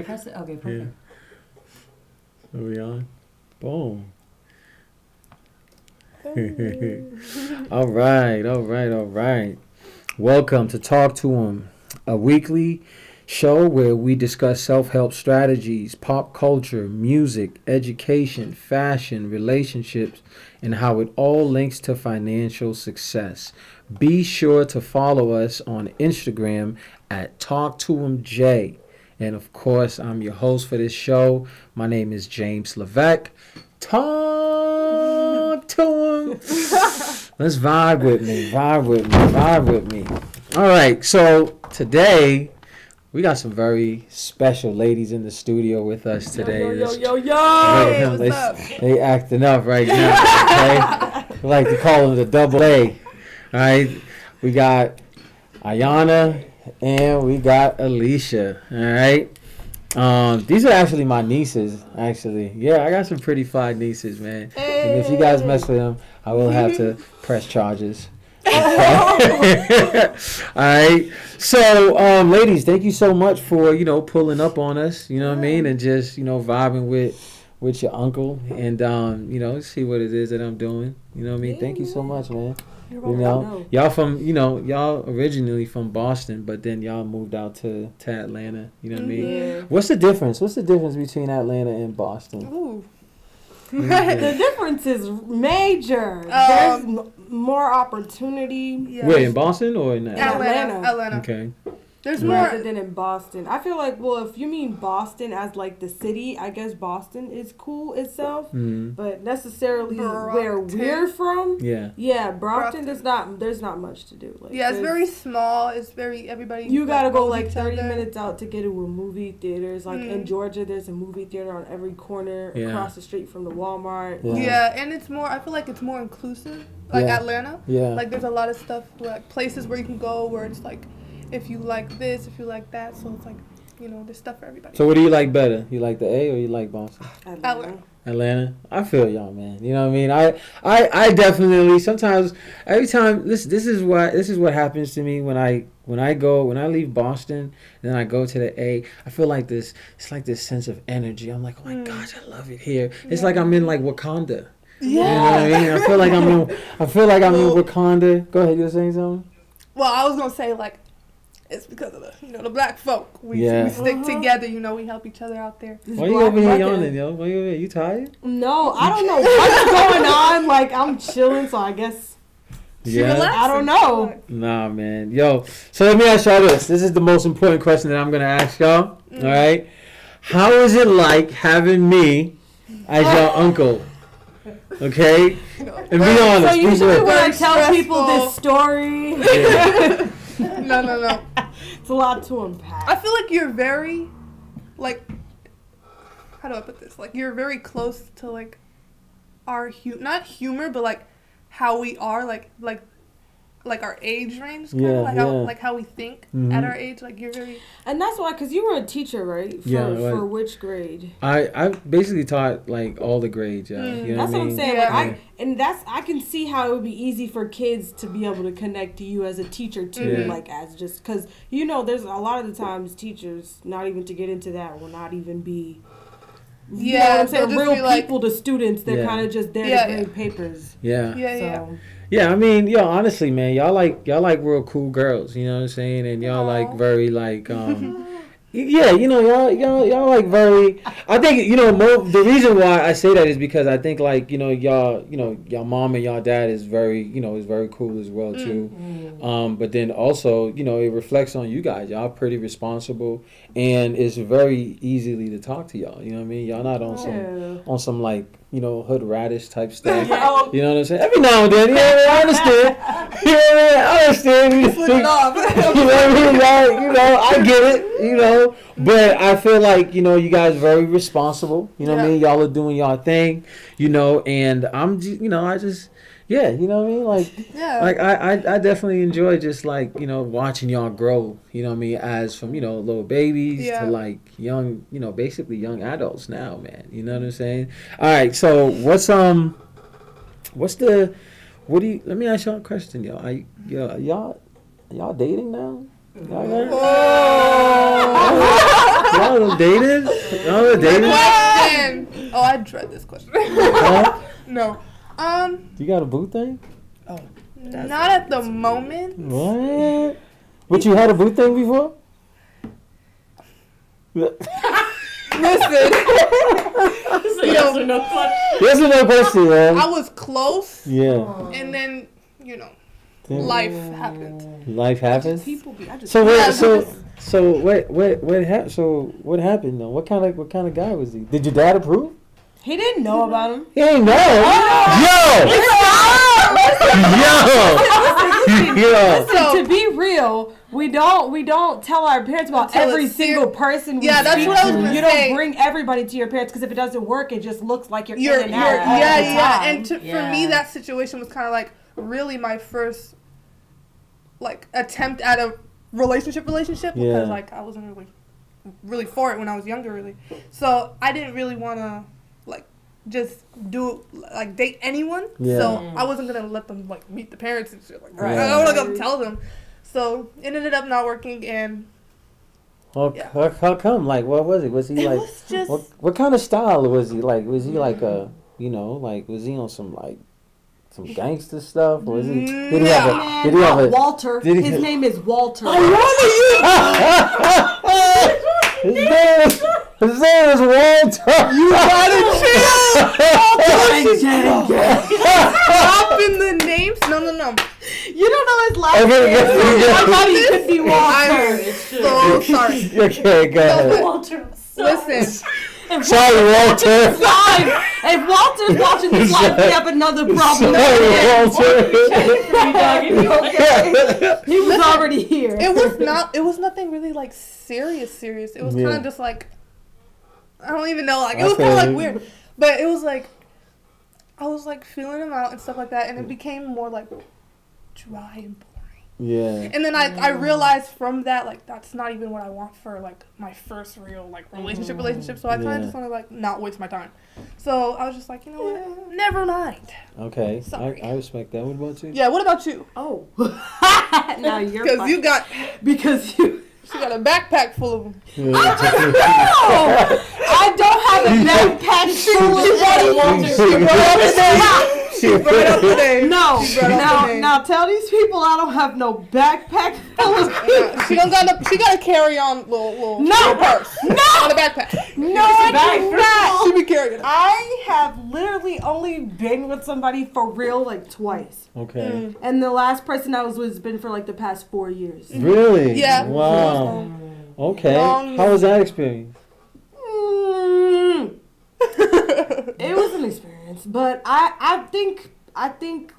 Press it. Okay, perfect. Yeah. Are we on? Boom. All right. Welcome to Talk to 'em, a weekly show where we discuss self-help strategies, pop culture, music, education, fashion, relationships, and how it all links to financial success. Be sure to follow us on Instagram at TalkToEmJ. And of course, I'm your host for this show. My name is James Levesque. Talk to him. Let's vibe with me. All right, so today we got some very special ladies in the studio with us today. Hey, what's up? They acting up right now, okay? We like to call them the double A. All right, we got Ayana and we got Alicia. All right. These are actually my nieces. Actually, yeah, I got some pretty fly nieces, man. Hey. And if you guys mess with them, I will have to press charges. Okay. All right. So, ladies, thank you so much for pulling up on us. You know what I mean, and just vibing with your uncle and see what it is that I'm doing. You know what I mean. Thank you so much, man. Y'all originally from Boston, but then y'all moved out to Atlanta. You know what I mean? Yeah. What's the difference? What's the difference between Atlanta and Boston? Ooh. The difference is major. There's more opportunity. Yeah. Wait, in Boston or in Atlanta. Okay. There's Rather more than in Boston. I feel like, well, if you mean Boston as like the city, I guess Boston is cool itself. Mm-hmm. But necessarily where Brockton. we're from, Yeah. Brockton there's not much to do. Like, Yeah, it's very small. It's very everybody. You gotta go knows like each 30 other. minutes out to get to a movie theaters. Like in Georgia, there's a movie theater on every corner across the street from the Walmart. Yeah, and it's more. I feel like it's more inclusive. Like Atlanta. Yeah. Like there's a lot of stuff like places where you can go where it's like, if you like this, if you like that. So it's like, there's stuff for everybody. So what do you like better? You like the A or you like Boston? Atlanta. I feel y'all, man. You know what I mean? I definitely sometimes every time this is what happens to me when I leave Boston and then I go to the A. I feel like it's like this sense of energy. I'm like, oh my gosh, I love it here. It's like I'm in like Wakanda. Yeah. You know what I mean? I feel like I'm in Wakanda. Go ahead, you were saying something? Well, I was gonna say like, it's because of the black folk. We stick together. We help each other out there. Why you over here yawning, yo? Why you over here? You tired? No, I don't know what's going on. Like, I'm chilling, so I guess. I don't know. Nah, man. Yo, so let me ask y'all this. This is the most important question that I'm going to ask y'all. All right? How is it like having me as your uncle? Okay? And be honest. So usually when I tell stressful. people this story, No. it's a lot to unpack. I feel like you're very, like, how do I put this? Like, you're very close to, like, our, not humor, but, like, how we are, like our age range, kind of, like how we think at our age, like, you're very... And that's why, because you were a teacher, right? For which grade? I basically taught, like, all the grades, yeah. You know That's what I'm saying. Yeah. Like, I can see how it would be easy for kids to be able to connect to you as a teacher, too, like, as just... Because, there's a lot of the times teachers, not even to get into that, will not even be... You know what I'm saying? Real people to students. They're kind of just there to grade papers. Yeah, I mean, honestly, man, y'all like real cool girls, you know what I'm saying? And y'all like very like y'all like very. I think the reason why I say that is because I think like y'all mom and y'all dad is very is very cool as well too. But then also it reflects on you guys. Y'all pretty responsible, and it's very easily to talk to y'all. You know what I mean? Y'all not on some like hood radish type stuff. You know what I'm saying? Every now and then, I understand. I understand. I get it. But I feel like you guys very responsible. You know what I mean? Y'all are doing y'all thing. And I'm just, I just. Yeah, you know what I mean? Like I definitely enjoy just like, watching y'all grow, you know what I mean, as from, little babies to like young, basically young adults now, man. You know what I'm saying? All right, so let me ask y'all a question, y'all dating now? Y'all dated? Y'all dated? Question. Oh, I dread this question. Huh? No. You got a boo thing? Oh, Not at the moment. What? But you had a boo thing before? Listen. yes or no question. Yes or no question, man? I was close. Yeah. And then, life happened. Life happens? People be. I just. So Yeah, what happened though? What kind of guy was he? Did your dad approve? He didn't know about him. He ain't know. Yo. Listen, to be real, we don't tell our parents about Until every it's single person we Yeah, that's speak what I was to. gonna You say. don't bring everybody to your parents because if it doesn't work, it just looks like you're You're in and out all the yeah. time. And for me, that situation was kind of like really my first like attempt at a relationship because like I wasn't really for it when I was younger, really. So I didn't really want to like just date anyone. Yeah. So I wasn't gonna let them like meet the parents and shit. Like Right. I wasn't gonna tell them. So it ended up not working, and How come? Like, what was it? Was he like? was just What kind of style was he like? Was he like a was he on some gangster stuff? Or was he? Did he have a? Walter. did he- His name is Walter. His name is Walter. You gotta chill. Stop in the names. No. You don't know his last Okay, name. yeah. I thought he could be I'm Walter. so sorry. Okay, go ahead. Walter. Listen. Sorry, Walter. Fine. If Walter's watching this live, we have another problem. Sorry, Walter. He was already here. It was nothing really like serious. It was kind of just like, I don't even know, like it was kind of like weird, but it was like, I was like feeling him out and stuff like that, and it became more like dry and boring. Yeah. And then I realized from that, like, that's not even what I want for like my first real like relationship. So I kind of just want to like not waste my time. So I was just like, you know what, never mind. Okay. Sorry. I respect that. What about you? Yeah. What about you? Oh. Now you're Because you got she got a backpack full of them. I don't have a backpack full of She brought up the name. No. She brought up the name. Now tell these people I don't have no backpack full of She got a carry on little purse. No. On a backpack. No, I do not. She be carrying it. I have literally only been with somebody for real like twice. Okay. And the last person I was with has been for like the past 4 years. Really? Yeah. Wow. Okay. Long- How was that experience? It was an experience, but I think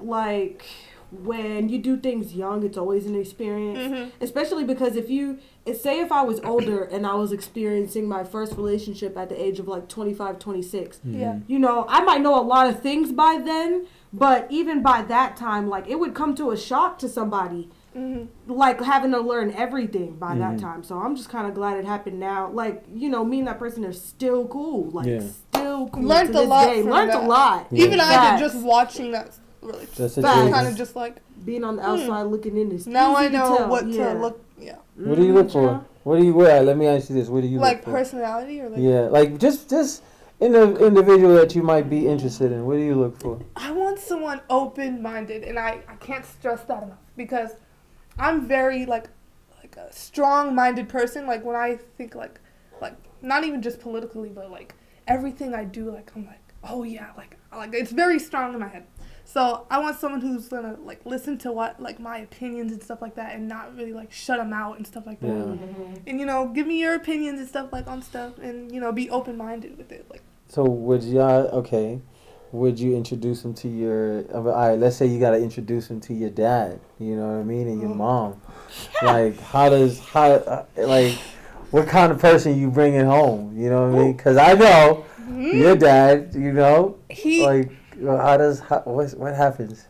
like when you do things young, it's always an experience. Especially because if I was older and I was experiencing my first relationship at the age of like 25, 26, Yeah. I might know a lot of things by then, but even by that time, like it would come to a shock to somebody. Like having to learn everything by that time. So I'm just kind of glad it happened now. Like, me and that person are still cool. Like, still cool. Learned to a this lot day. from Learned that. a lot. Even I Facts. did just watching that relationship. That's a Facts. Kind of just like, Being on the outside looking in is now easy I know to tell. what to look. Yeah. What do you look for? What do you wear? Let me ask you this. What do you Like look for? personality or like. Yeah, like just in the individual that you might be interested in. What do you look for? I want someone open-minded, and I can't stress that enough because I'm very like a strong-minded person. Like when I think like not even just politically, but like everything I do, like I'm like, oh yeah, like it's very strong in my head. So I want someone who's gonna like listen to what like my opinions and stuff like that, and not really like shut them out and stuff like that. Yeah. And give me your opinions and stuff like on stuff, and be open-minded with it. Like. So would you introduce him to your? All right, let's say you got to introduce him to your dad. You know what I mean, and your mom. Like what kind of person you bringing home? You know what I mean? Because I know your dad. What happens?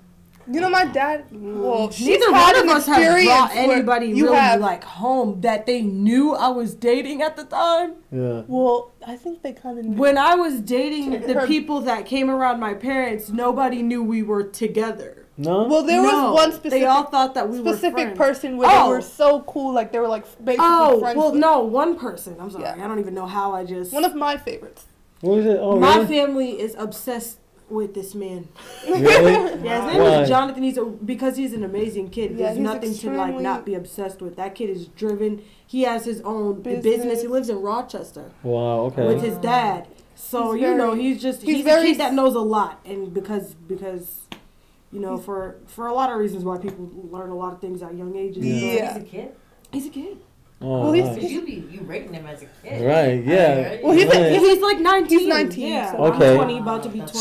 My dad. Well, Neither one of us have brought anybody really like home that they knew I was dating at the time. Yeah. Well, I think they kind of knew. When I was dating the people that came around my parents, nobody knew we were together. No. Well, there was one specific. They all thought that we were specific friends. person where they were so cool, like they were like basically friends. Well, no, one person. I'm sorry, Yeah. I don't even know how I just. One of my favorites. What is it? Oh, my really? family is obsessed with this man. Really? Yeah, his name is Jonathan. Because he's an amazing kid. Yeah, There's nothing to like not be obsessed with. That kid is driven. He has his own business. He lives in Rochester. Wow. Okay. With his dad. So he's he's a kid that knows a lot, and because for a lot of reasons why people learn a lot of things at young ages. Yeah. He's a kid. He's a kid. Oh, well, you rating him as a kid, right? Yeah. Well, he's like 19. He's 19. Yeah. So. Okay. I'm 20, about to be 20.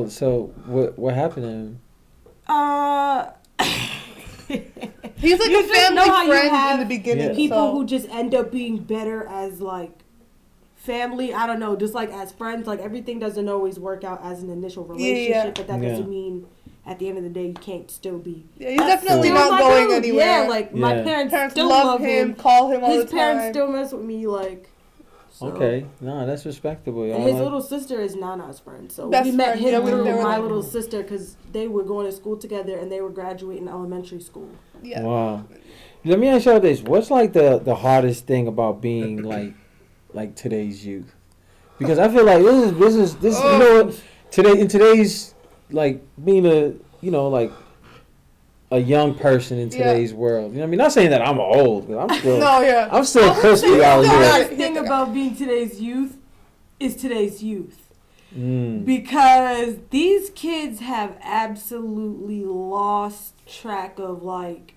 So what happened to him? He's like a family friend in the beginning. Yeah. People who just end up being better as like family. I don't know, just like as friends. Like everything doesn't always work out as an initial relationship, but that doesn't mean at the end of the day you can't still be. Yeah, he's definitely not going anywhere. Yeah, like my parents still love him, call him all the time. His parents still mess with me, like. So. Okay, no, that's respectable. And his little sister is Nana's friend, so Best we met friend, him through my little sister because they were going to school together and they were graduating elementary school. Yeah. Wow. Let me ask you this: what's like the hardest thing about being like today's youth? Because I feel like this is you know what, today's like being a young person in today's world. You know what I mean? Not saying that I'm old, but I'm still I'm still crispy out here. The hardest thing here. about being today's youth is today's youth. Mm. Because these kids have absolutely lost track of like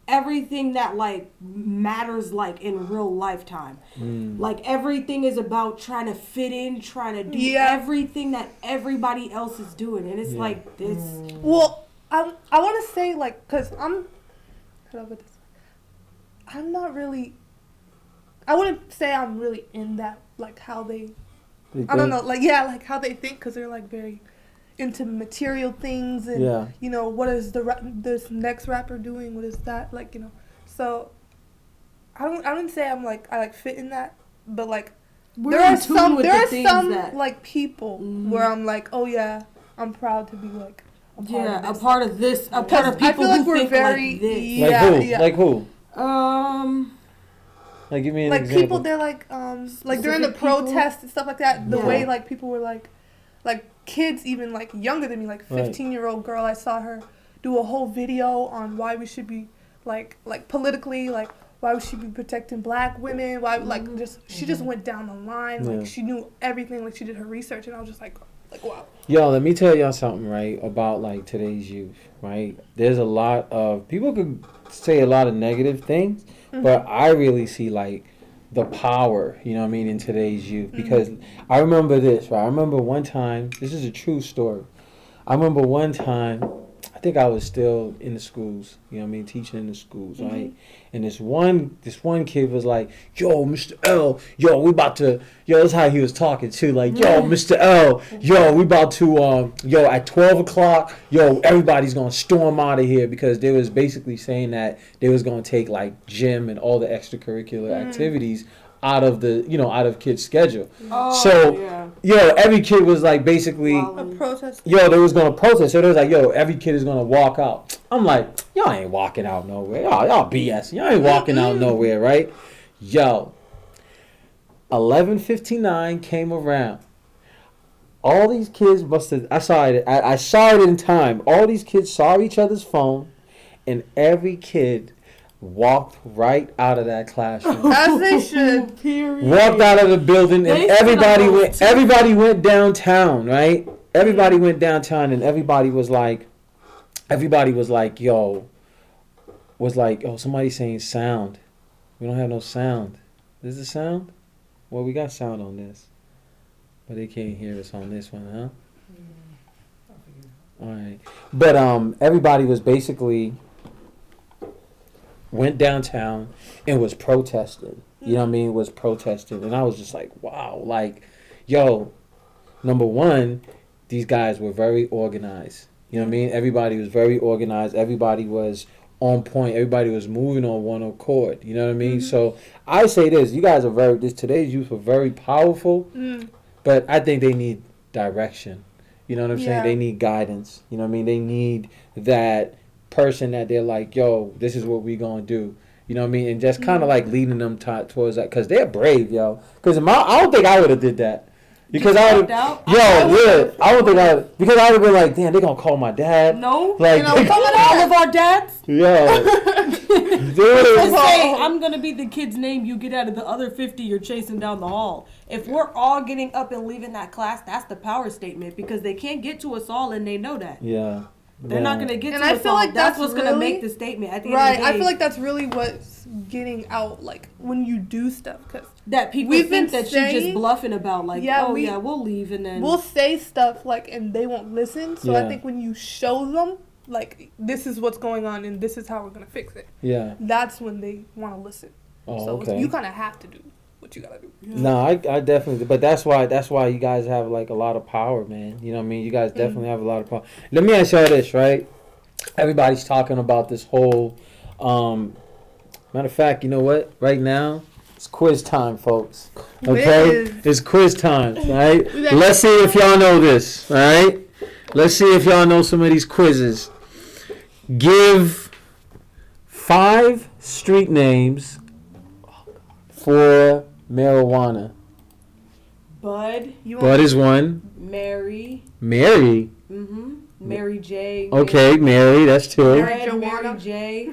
everything that like matters like in real lifetime. Like everything is about trying to fit in, trying to do everything that everybody else is doing, and it's like this. Well, I want to say like because I'm not really. I wouldn't say I'm really in that like how they. I don't know, like like how they think, because they're like very into material things and you know, what is this next rapper doing? What is that, like, you know? So I wouldn't say I'm like I fit in that, but like there are some like people where I'm like, oh yeah, I'm proud to be like a part of this. A part of people I feel like who think very, like this. Like who? Like give me an example. People, they're like during the protests and stuff like that. The way like people were like kids even like younger than me, like 15-year-old girl. I saw her do a whole video on why we should be like politically like why we should be protecting black women. Why she just went down the line. Like she knew everything. Like she did her research, and I was just like wow. Yo, let me tell y'all something, right, about like today's youth, right? There's a lot of people could say a lot of negative things. But I really see, like, the power, you know what I mean, in today's youth. Because I remember this, right? I remember one time, this is a true story. I remember one time, I think I was still in the schools, you know what I mean, teaching in the schools, right? And this one kid was like, yo, Mr. L, yo, we about to, that's how he was talking too, like, yo, Mr. L, yo, we about to, at 12 o'clock, everybody's going to storm out of here, because they was basically saying that they was going to take, like, gym and all the extracurricular activities out of the, out of kids' schedule. Every kid was like basically a protest. They was gonna protest. So they was like, every kid is gonna walk out. I'm like, y'all ain't walking out nowhere. Y'all BS. Y'all ain't walking out nowhere, right? 11:59 came around. All these kids must have. I saw it in time. All these kids saw each other's phone, and every kid walked right out of that classroom. As they should. Period. Walked out of the building, and everybody went downtown, right? Everybody went downtown, and everybody was like, oh, somebody's saying sound. We don't have no sound. Is the sound? Well, we got sound on this, but they can't hear us on this one, huh? All right. But everybody was basically went downtown and was protesting. You know what I mean? Was protesting. And I was just like, wow. Like, number one, these guys were very organized. You know what I mean? Everybody was very organized. Everybody was on point. Everybody was moving on one accord. You know what I mean? So I say this. You guys are today's youth are very powerful. But I think they need direction. You know what I'm saying? Yeah. They need guidance. You know what I mean? They need that person that they're like, yo, this is what we gonna do. You know what I mean? And just kind of like leading them towards that, because they're brave, yo. Because I don't think I would have did that. Because I would, I don't think I would, because I would be like, damn, they're gonna call my dad. No, like all of our dads. Yo, Just say, I'm gonna be the kid's name you get out of the other 50 you're chasing down the hall. If we're all getting up and leaving that class, that's the power statement, because they can't get to us all and they know that. Yeah. They're not gonna get and to I us feel all. like That's that's what's gonna really, make the statement at the right. end of the day. I feel like that's really what's getting out, like when you do stuff, because that people think that you're just bluffing about, like, we'll leave and then we'll say stuff like, and they won't listen. So I think when you show them, like, this is what's going on and this is how we're gonna fix it. Yeah. That's when they want to listen. Oh, so okay. you kind of have to do what you gotta do. No, I definitely, but that's why you guys have like a lot of power, man. You know what I mean? You guys definitely have a lot of power. Let me ask y'all this, right? Everybody's talking about this whole, matter of fact, you know what? Right now, it's quiz time, folks. Okay? It's quiz time, right? Let's see if y'all know this, all right? Let's see if y'all know some of these quizzes. Give 5 street names for marijuana. Bud. Bud is one. Mary. Mary. Mary J. Okay, Mary. That's 2. Mary J.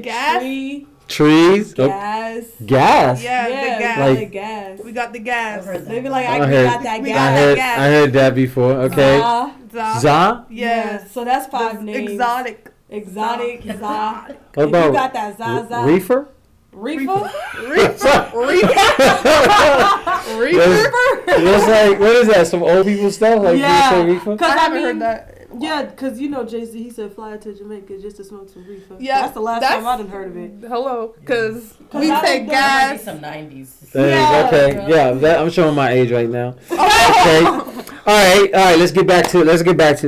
Gas. Trees. Gas. Gas. Yeah, the gas. Like gas. We got the gas. They be like, I got that gas. I heard that before. Okay. Za. Yeah. So that's 5 names. Exotic. Za. What about you got that Za. Reefer? Reefer? It's like, what is that? Some old people stuff? Like, yeah. Reefer? I haven't heard that. Yeah, because you know, JC, he said fly to Jamaica just to smoke some reefer. Yeah, that's the last time I done heard of it. Hello, because we said gas. Some 90s. Yeah. Okay, yeah, I'm showing my age right now. Okay, all right. Let's get back to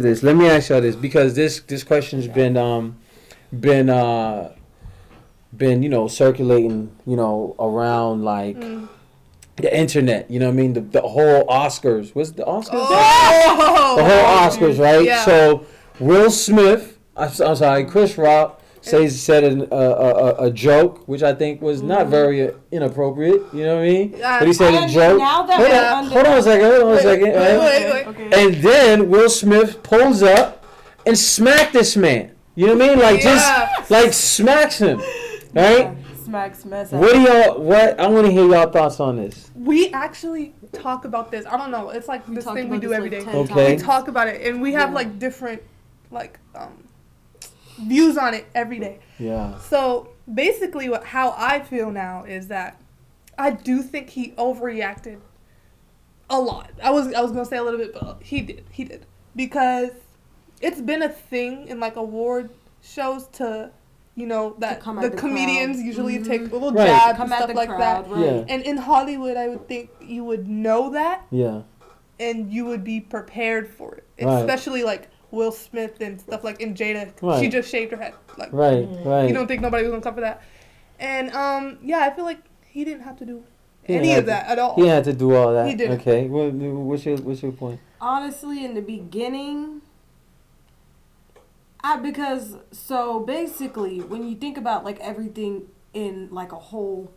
this. Let me ask y'all this, because this question's been circulating, around like. The internet, you know what I mean? The whole Oscars. What's the Oscars? Oh! The whole Oscars, right? Yeah. So, Will Smith, Chris Rock said a joke, which I think was not very inappropriate, you know what I mean? But he said a joke. Hold on a second. Wait. Okay. And then Will Smith pulls up and smacked this man. You know what I mean? Just smacks him, right? Yeah. Smacks mess up. I want to hear y'all thoughts on this. We actually talk about this. I don't know. It's like this thing we do every day. Okay. We talk about it, and we have like different views on it every day. Yeah. So basically, how I feel now is that I do think he overreacted a lot. I was gonna say a little bit, but he did because it's been a thing in like award shows to. That the comedians usually take little jabs and stuff like that. Right. Yeah. And in Hollywood, I would think you would know that. Yeah. And you would be prepared for it. Right. Especially like Will Smith and stuff like in Jada. Right. She just shaved her head. Like, Right. You don't think nobody was going to come for that. And I feel like he didn't have to do any of that at all. He had to do all that. He didn't. Okay. What's your point? Honestly, in the beginning, because basically when you think about like everything in like a whole,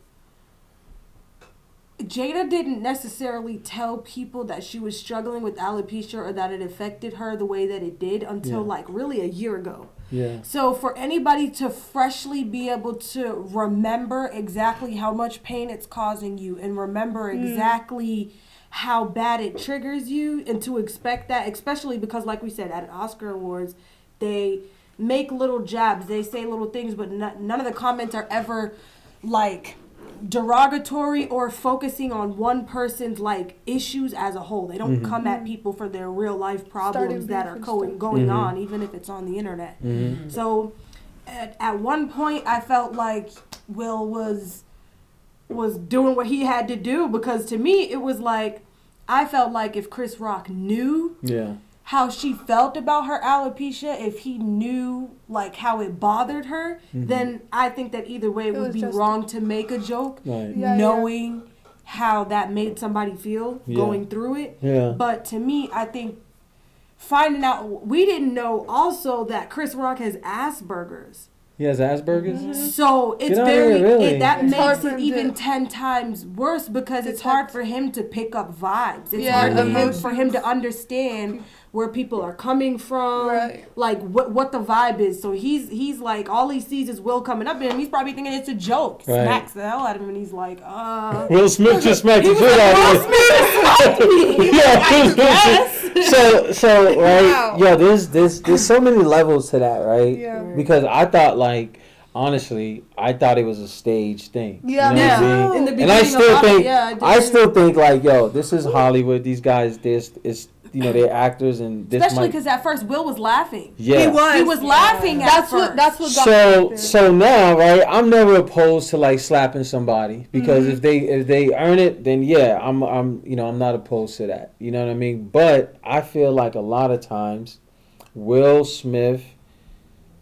Jada didn't necessarily tell people that she was struggling with alopecia or that it affected her the way that it did until like really a year ago. Yeah. So for anybody to freshly be able to remember exactly how much pain it's causing you and remember exactly how bad it triggers you, and to expect that, especially because like we said at Oscar Awards, they make little jabs, they say little things, but none of the comments are ever like derogatory or focusing on one person's like issues as a whole. They don't come at people for their real life problems that are going on, even if it's on the internet. So at one point I felt like Will was doing what he had to do, because to me it was like, I felt like if Chris Rock knew how she felt about her alopecia, if he knew like how it bothered her, then I think that either way it would be wrong to make a joke, knowing how that made somebody feel going through it. Yeah. But to me, I think finding out, we didn't know also that Chris Rock has Aspergers. He has Asperger's? So it's that It's hard makes for it him even to 10 times worse because it's hard for him to pick up vibes. It's Yeah, hard for him to understand where people are coming from, like what the vibe is. So he's like, all he sees is Will coming up at him. He's probably thinking it's a joke. Right. Smacks the hell out of him, and he's like, Will Smith just smacked the shit out of me. So right, Wow. there's so many levels to that, right? Yeah. Because I thought, like, honestly, I thought it was a stage thing. Yeah, You know what I mean? In the beginning, And I still did. think like, yo, this is Hollywood. These guys, they're actors, and this Especially because at first Will was laughing. Yeah. He was laughing at first. That's what got So now, right? I'm never opposed to like slapping somebody because if they earn it, then yeah, I'm not opposed to that. You know what I mean? But I feel like a lot of times, Will Smith,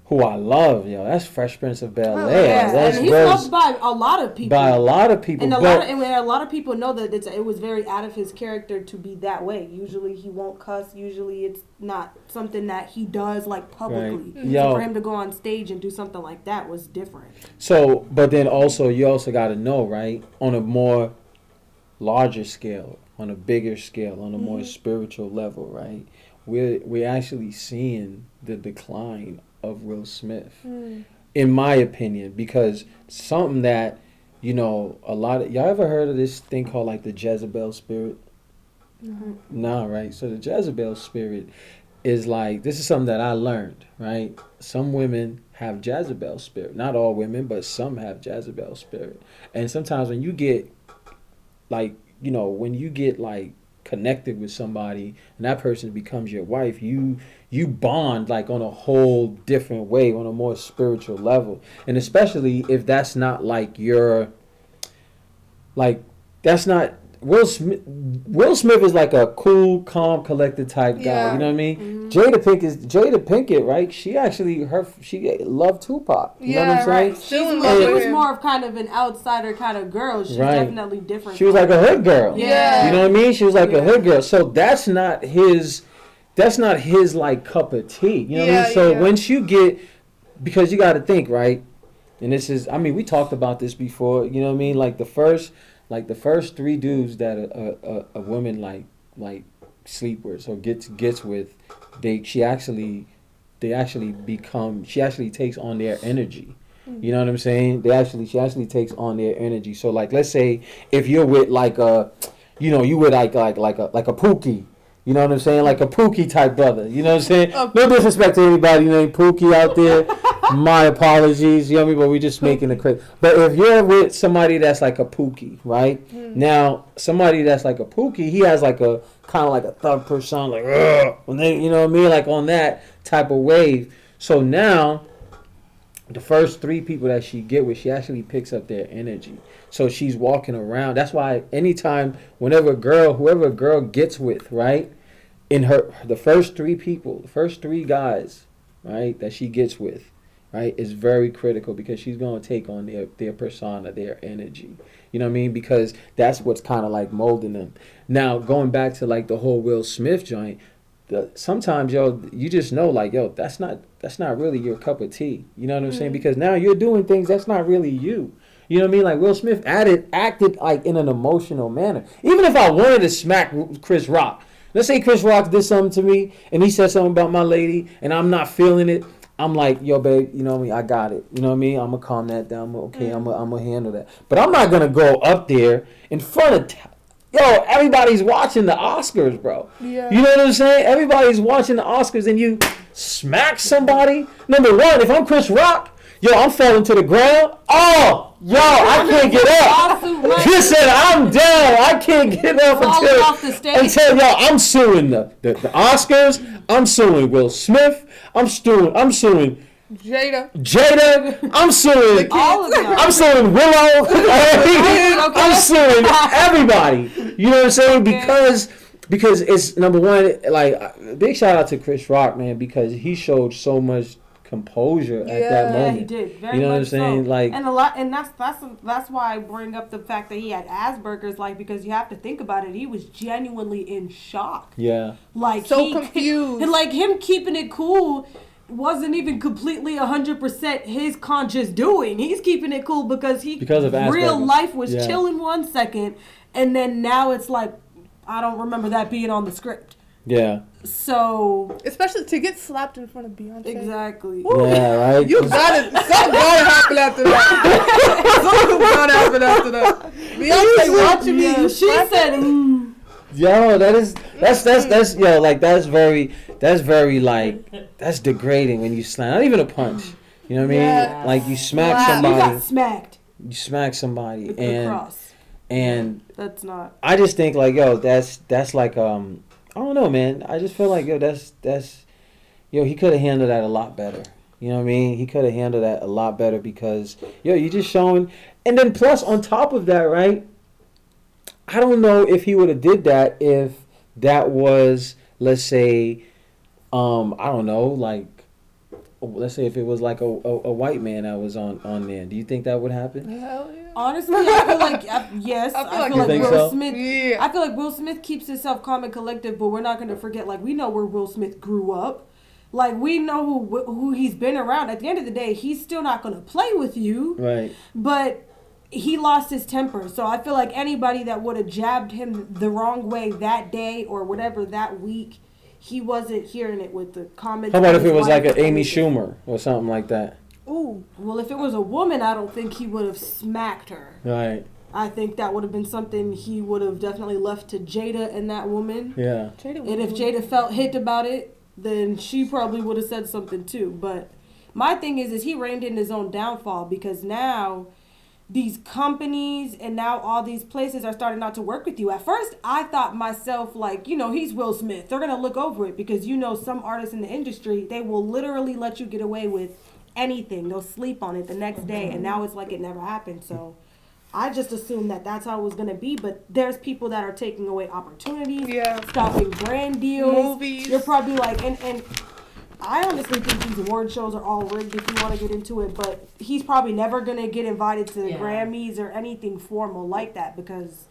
who I love, that's Fresh Prince of Bel-Air. Yeah, That's and he's loved by a lot of people. By a lot of people, and a lot of people know that it was very out of his character to be that way. Usually he won't cuss. Usually it's not something that he does like publicly. Right. So for him to go on stage and do something like that was different. So, but then also you also got to know, right, on a more larger scale, on a bigger scale, on a more spiritual level, right? We're actually seeing the decline of Will Smith, in my opinion, because something that, a lot of y'all ever heard of this thing called like the Jezebel spirit? No, right? So the Jezebel spirit is like, this is something that I learned, right? Some women have Jezebel spirit. Not all women, but some have Jezebel spirit. And sometimes when you get like, connected with somebody and that person becomes your wife, you bond like on a whole different way, on a more spiritual level. And especially if that's not like your, like, that's not Will Smith is like a cool, calm, collected type guy. You know what I mean? Jada Pinkett, right? She loved Tupac. You know what I'm saying? She was more of kind of an outsider kind of girl. She's definitely different. She was like a hood girl. Yeah. You know what I mean? She was like a hood girl. So that's not his like cup of tea. You know what I mean? So once you get, because you got to think, right? And this is, we talked about this before. You know what I mean? Like the first 3 dudes that a woman like sleep with or gets with, she actually takes on their energy. You know what I'm saying? She actually takes on their energy. So like, let's say if you're with like you with like a Pookie. You know what I'm saying? Like a Pookie type brother. You know what I'm saying? No disrespect to anybody named Pookie out there. My apologies. You know what I mean? But we're just making a quick. But if you're with somebody that's like a Pookie, right? Now, somebody that's like a Pookie, he has like a kind of like a thug persona, like, when they, you know what I mean? Like on that type of wave. So now, the first 3 people that she get with, she actually picks up their energy. So she's walking around. That's why whoever a girl gets with, right? In the first 3 guys, right, that she gets with, right, is very critical because she's going to take on their persona, their energy. You know what I mean? Because that's what's kind of like molding them. Now, going back to like the whole Will Smith joint, sometimes, you just know, like, that's not really your cup of tea. You know what I'm saying? Because now you're doing things that's not really you. You know what I mean? Like Will Smith acted like in an emotional manner. Even if I wanted to smack Chris Rock, let's say Chris Rock did something to me and he said something about my lady and I'm not feeling it. I'm like, yo, babe, you know what I mean? I got it. You know what I mean? I'm going to calm that down. I'm going to handle that. But I'm not going to go up there in front of, everybody's watching the Oscars, bro. Yeah. You know what I'm saying? Everybody's watching the Oscars and you smack somebody. Number one, if I'm Chris Rock, I'm falling to the ground. Oh, I can't get up. Listen, I'm down. I can't get up until I'm suing the Oscars. I'm suing Will Smith. I'm suing Jada. I'm suing all of them. I'm suing Willow. I'm suing everybody. You know what I'm saying? Because it's number one, like, big shout out to Chris Rock, man, because he showed so much composure at that Yeah, moment. Yeah, he did. Very You know what I'm much saying? so. Like, and that's why I bring up the fact that he had Asperger's, like, because you have to think about it. He was genuinely in shock. yeah, Like, So confused. And like him keeping it cool wasn't even completely 100% his conscious doing. He's keeping it cool because of real Asperger's. life was Yeah. chilling 1 second, and then now it's like, I don't remember that being on the script. yeah, So Especially to get slapped in front of Beyonce. exactly. yeah, right. You got it. Something gotta happen after that. Something gotta happen after that. Beyonce watching me. Yeah, You she slap said, me? Yo, that's yo, like that's very like that's degrading when you slam. Not even a punch. You know what I mean? Yeah. Like you smack Wow. You somebody. got smacked somebody across. and That's not. I just think like yo, that's like I don't know, man. I just feel like yo, that's yo, he could have handled that a lot better. You know what I mean? He could have handled that a lot better because yo, you just showing, and then plus on top of that, right? I don't know if he would have did that if that was, let's say, I don't know, like, let's say if it was like a white man that was on there. Do you think that would happen? Hell yeah. Honestly, I feel like yes. I I feel feel like like, You think Will so? Smith. Yeah. I feel like Will Smith keeps himself calm and collective, but we're not going to forget. Like, we know where Will Smith grew up. Like, we know who he's been around. At the end of the day, he's still not going to play with you. Right. But he lost his temper. So I feel like anybody that would have jabbed him the wrong way that day or whatever that week, he wasn't hearing it with the comments. How about if of it his was like wife an Amy and everything. Schumer or something like that? Ooh. Well, if it was a woman, I don't think he would have smacked her. Right. I think that would have been something he would have definitely left to Jada and that woman. Yeah. And if Jada felt hit about it, then she probably would have said something too. But my thing is he reigned in his own downfall because now these companies and now all these places are starting not to work with you. At first, I thought myself like, you know, he's Will Smith. They're going to look over it because, you know, some artists in the industry, they will literally let you get away with anything. They'll sleep on it the next day. And now it's like it never happened. So I just assumed that that's how it was going to be. But there's people that are taking away opportunities, Yeah. stopping brand deals. Movies. You're probably like, and I honestly think these award shows are all rigged if you want to get into it, but he's probably never going to get invited to the Yeah. Grammys or anything formal like that because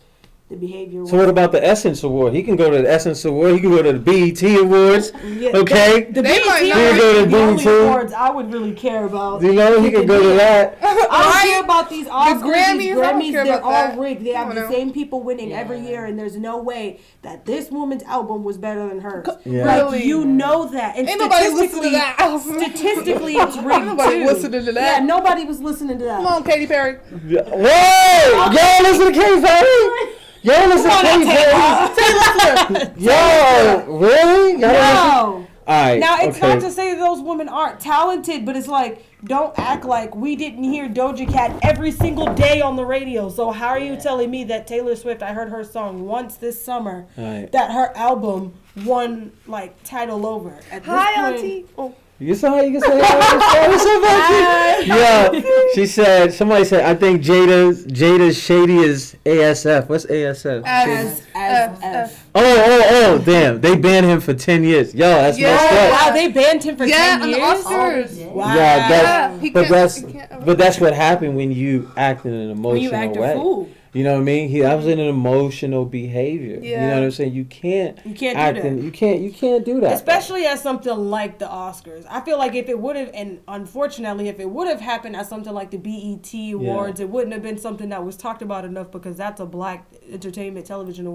the behavior was... So what about the Essence Award? He can go to the Essence Award. He can go to the BET Awards. Yeah, Okay. The They might BET not. He can go to the only BET. awards I would really care about. You know, he can go to that. I don't Right? care about these Oscars, Grammys, these I don't Grammys, care they're about all that. rigged. They have I the know. same people winning every Yeah. year, and there's no way that this woman's album was better than hers. Yeah. Like, Really? you know that. And Ain't nobody listening to that. Statistically, it's rigged Nobody too. listening to that. Yeah, nobody was listening to that. Come on, Katy Perry. Whoa! Y'all listen to Katy Perry? Y'all listen to Katy Perry? Yo, really? Y'all listen? No. Alright. Now, it's okay. not to say that those women aren't talented, but it's like, don't act like we didn't hear Doja Cat every single day on the radio. So how are you telling me that Taylor Swift, I heard her song once this summer, Right. that her album won, like, title over? At this Hi, point- Auntie. Oh. You saw how you can say that? Yeah, she said. Somebody said. I think Jada's shady is ASF. What's ASF? As F. Oh, damn! They banned him for 10 years. Yo, that's Yeah. messed up. Wow, they banned him for Yeah, 10 and the years? Oscars. Oh, Wow. Yeah, Yeah, he but can't- but that's what happened when you act in an emotional When you act way. a fool. You know what I mean? That was an emotional behavior. You Yeah. know what I'm saying? You can't You can't do act that. in. You can't do that. Especially as something like the Oscars. I feel like if it would have, and unfortunately, if it would have happened as something like the BET Awards, it wouldn't have been something that was talked about enough because that's a black entertainment television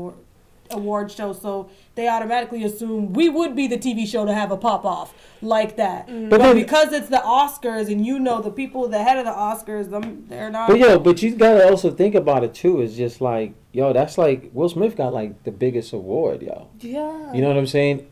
award show. So they automatically assume we would be the TV show to have a pop off like that. But then- because it's the Oscars, and you know the people, the head of the Oscars, they're not. But you gotta also think about it too. It's just like, yo, that's like Will Smith got like the biggest award, yo. Yeah. You know what I'm saying?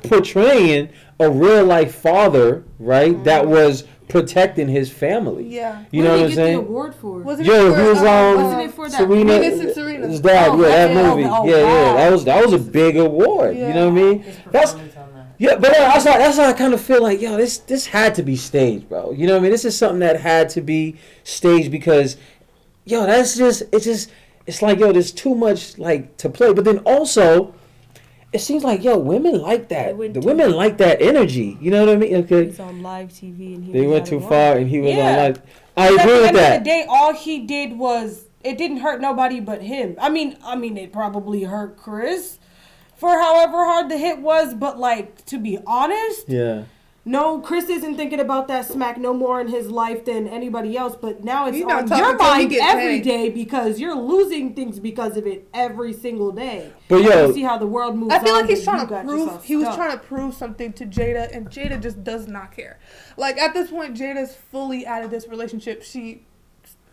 Portraying a real life father, right? That was protecting his family. Yeah. You What know did what I'm he get saying? the award for? Wasn't Yo, it for, he was Wasn't it for that? Serena. Venus and Serena. His dad, Oh, that yeah, movie. oh, Yeah, wow. that was a big award. You know what I mean? His That's performance on that. yeah, but that's why I kind of feel like, yo, this had to be staged, bro. You know what I mean? This is something that had to be staged because, yo, it's like, yo, there's too much like to play. But then also, it seems like women like that. went The too women far. like that energy. You know what I mean? Okay. He's on live TV and he They was went out too of far line. and he was Yeah. on live. I At agree the with end that. of the day, all he did was it didn't hurt nobody but him. I mean, it probably hurt Chris for however hard the hit was, but like to be honest, Yeah. no, Chris isn't thinking about that smack no more in his life than anybody else. But now it's He's not on talking your till he mind gets every paid. day because you're losing things because of it every single day. But You see how the world moves. I feel on, like he's but trying you to got prove. yourself He was stuck. trying to prove something to Jada, and Jada just does not care. Like at this point, Jada's fully out of this relationship. She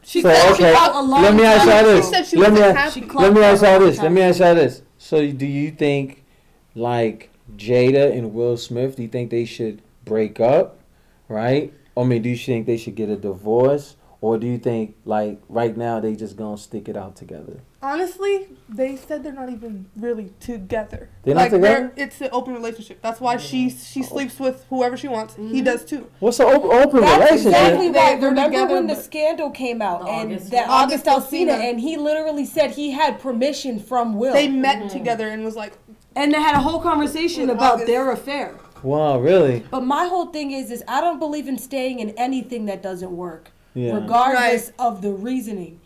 So said she okay, felt a long let me ask time y'all ago. this. She said she Let me wasn't ask. happy. Let me ask y'all this. Clocked Let me out ask y'all this. So do you think, like Jada and Will Smith, do you think they should break up, right? I mean, do you think they should get a divorce, or do you think like right now they just gonna stick it out together? Honestly, they said they're not even really together. They're not like together? it's an open relationship. That's why she sleeps with whoever she wants. He does too. What's an open That's relationship? exactly right. They're Remember together, when the but- scandal came out The and August that one. August Alsina, Alsina. and he literally said he had permission from Will. They met together and was like, and they had a whole conversation With about August. their affair. Wow, really? But my whole thing is I don't believe in staying in anything that doesn't work, Yeah. regardless of the reasoning.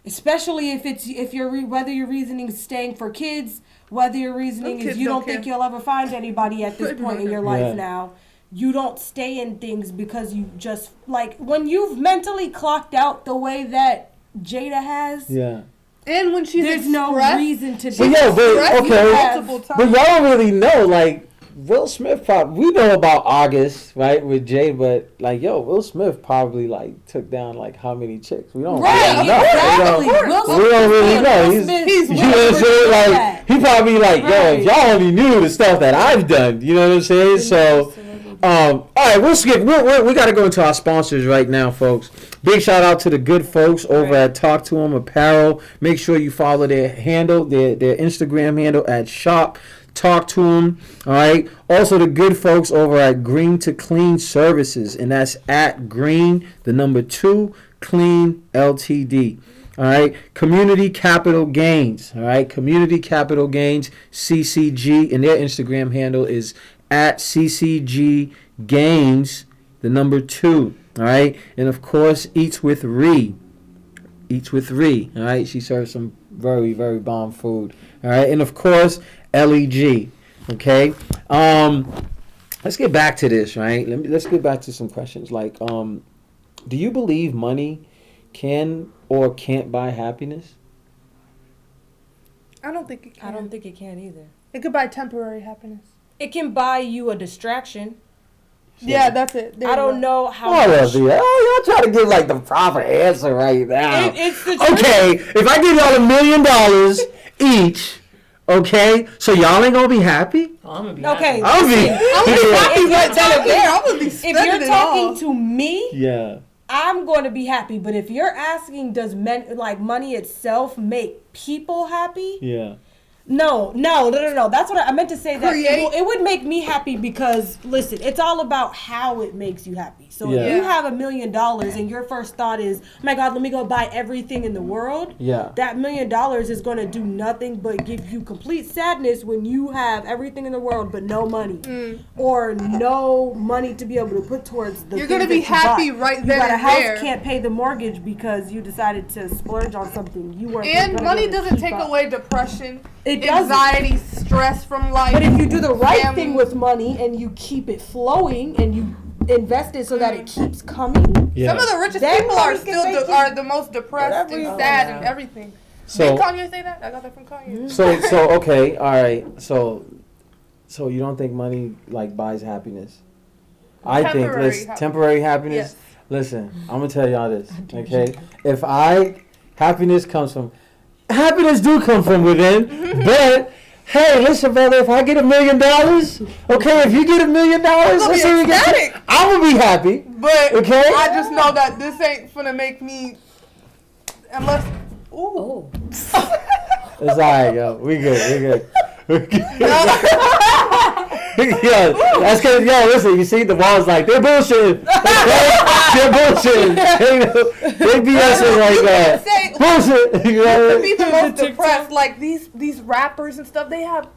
Especially if you're whether your reasoning is staying for kids, whether your reasoning Them is kids you don't don't think care. you'll ever find anybody at this They point in don't your care. life Yeah. now. You don't stay in things because you just like when you've mentally clocked out the way that Jada has. Yeah. and when she's There's no expressed- reason to But do yeah, but expressed okay. multiple But times. y'all don't really know, like, Will Smith we know about August, right, with Jay, but, like, Will Smith probably, like, took down, like, how many chicks? We don't Right, really know. exactly. We Will don't, Smith we don't really is know. Will Smith. You know what I'm saying? Like, he probably, like, Right. if y'all only knew the stuff that I've done, you know what I'm saying? So, all right, we'll skip. We got to go into our sponsors right now, folks. Big shout out to the good folks over at Talk to 'em Apparel. Make sure you follow their handle, their Instagram handle at Shop Talk to 'em. All right. Also, the good folks over at Green to Clean Services, and that's at Green, the number 2, Clean Ltd. All right. Community Capital Gains. All right. Community Capital Gains, CCG, and their Instagram handle is at CCG Games, the number 2. All right. And of course, Eats with Ree. Eats with Ree. All right. She serves some very, very bomb food. All right. And of course, LEG. Okay. Let's get back to this, right? Let's get back to some questions. Like, do you believe money can or can't buy happiness? I don't think it can. I don't think it can either. It could buy temporary happiness. It can buy you a distraction. Yeah, that's it. There I you don't go. know how Oh, much. y'all trying to give like the proper answer right now. It's the truth. Okay, if I give y'all $1 million each, okay, so y'all ain't gonna be happy? Oh, I'm gonna be Okay. happy. I'll be. I'm If happy you're right then and talking- there. I'm gonna be If spending you're it talking all. to me, Yeah. I'm going to be happy. But if you're asking, does money itself make people happy? Yeah. No. That's what I meant to say. That Create- it would make me happy because listen, it's all about how it makes you happy. So Yeah. if you have $1 million and your first thought is, oh my God, let me go buy everything in the world. Yeah. That $1 million is going to do nothing but give you complete sadness when you have everything in the world but no money or no money to be able to put towards the. You're things gonna be that you happy bought. right You then got a and house, there. can't pay the mortgage because you decided to splurge on something you weren't. And gonna money be able to doesn't keep take up. away depression, It doesn't. anxiety, stress from life. But if you do the right family- thing with money and you keep it flowing and you invest it so that it keeps coming, Yeah. some of the richest Then people are money can still make you- are the most depressed Whatever and you- sad Oh, and yeah. everything. So Did Kanye say that? I got that from Kanye. so okay, all right. So you don't think money like buys happiness? I think Temporary temporary happiness. Yes. Listen, I'm gonna tell y'all this, okay? If happiness do come from within, but hey, listen, brother, if I get $1 million, okay, if you get $1 million, gonna let's be say we get, ecstatic. I'm gonna be happy. But Okay. I just know that this ain't gonna make me unless. Ooh. Oh. It's all right, yo. We good. Yeah, that's cause listen, you see the walls like they're bullshitting. They're bullshitting. They BSing like that. Say, Bullshit. You know what I to mean? be the most depressed, like these rappers and stuff, they have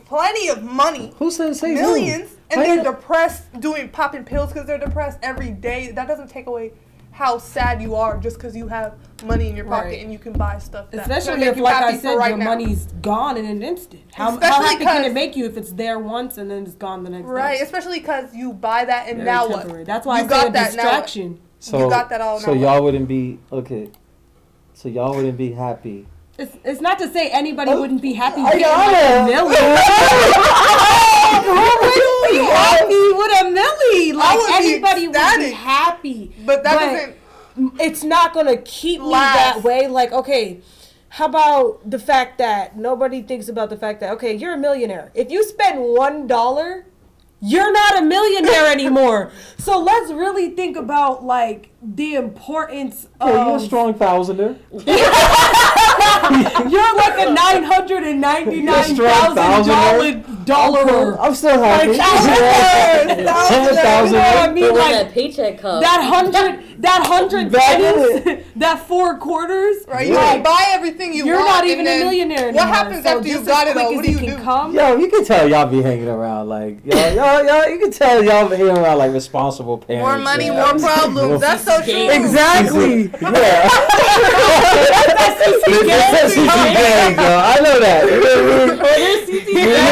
plenty of money. Who says say Millions, and Why they're not? depressed, popping pills because they're depressed every day. That doesn't take away how sad you are just because you have money in your pocket Right. and you can buy stuff. That's Especially gonna make if, you like happy I said, for right your now. money's gone in an instant. How Especially happy can it 'cause- make you if it's there once and then it's gone the next Right, day? especially because you buy that and Very now temporary. what? That's why You I got say a that, now what? distraction. You got that all So now. y'all wouldn't be okay. So y'all wouldn't be happy. It's not to say anybody wouldn't be happy I getting got like it. a million. Who wouldn't be happy with a milli? I Like would be anybody would be ecstatic. happy. But that doesn't It's not gonna keep me last. that way. Like, okay, how about the fact that nobody thinks about the fact that, okay, you're a millionaire. If you spend $1, you're not a millionaire anymore. So let's really think about like the importance Yeah, you're a of strong thousander. you're like a $999,000 dollar. I'm still happy. Like, I'm a you know what I thousand. mean? But when Like that paycheck comes, that hundred Back pennies, that 4 quarters. right. You Right. can buy everything you You're want. not and even a then millionaire anymore. What happens So after you just got as it all? quick What as do you can do? come, Yo, you can tell y'all be hanging around like y'all. You can tell y'all be hanging around like responsible parents. More money, and- more problems. That's so true. Exactly. Yeah. That's CC gang, girl. I know that. You know what I mean?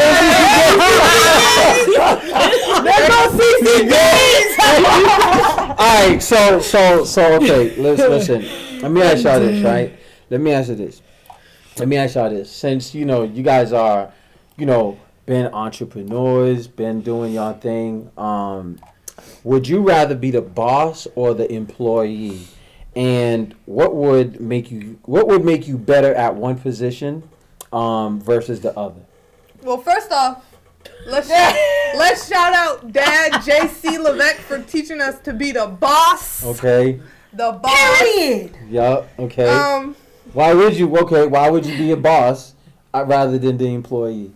All right, so okay. Listen. Let me ask y'all this, right? Let me ask y'all this. Since you guys are, been entrepreneurs, been doing y'all thing. Would you rather be the boss or the employee? And what would make you better at one position versus the other? Well, first off, let's shout out Dad JC Levesque for teaching us to be the boss. Okay. The boss. Period. Yup. Okay. Why would you be a boss rather than the employee?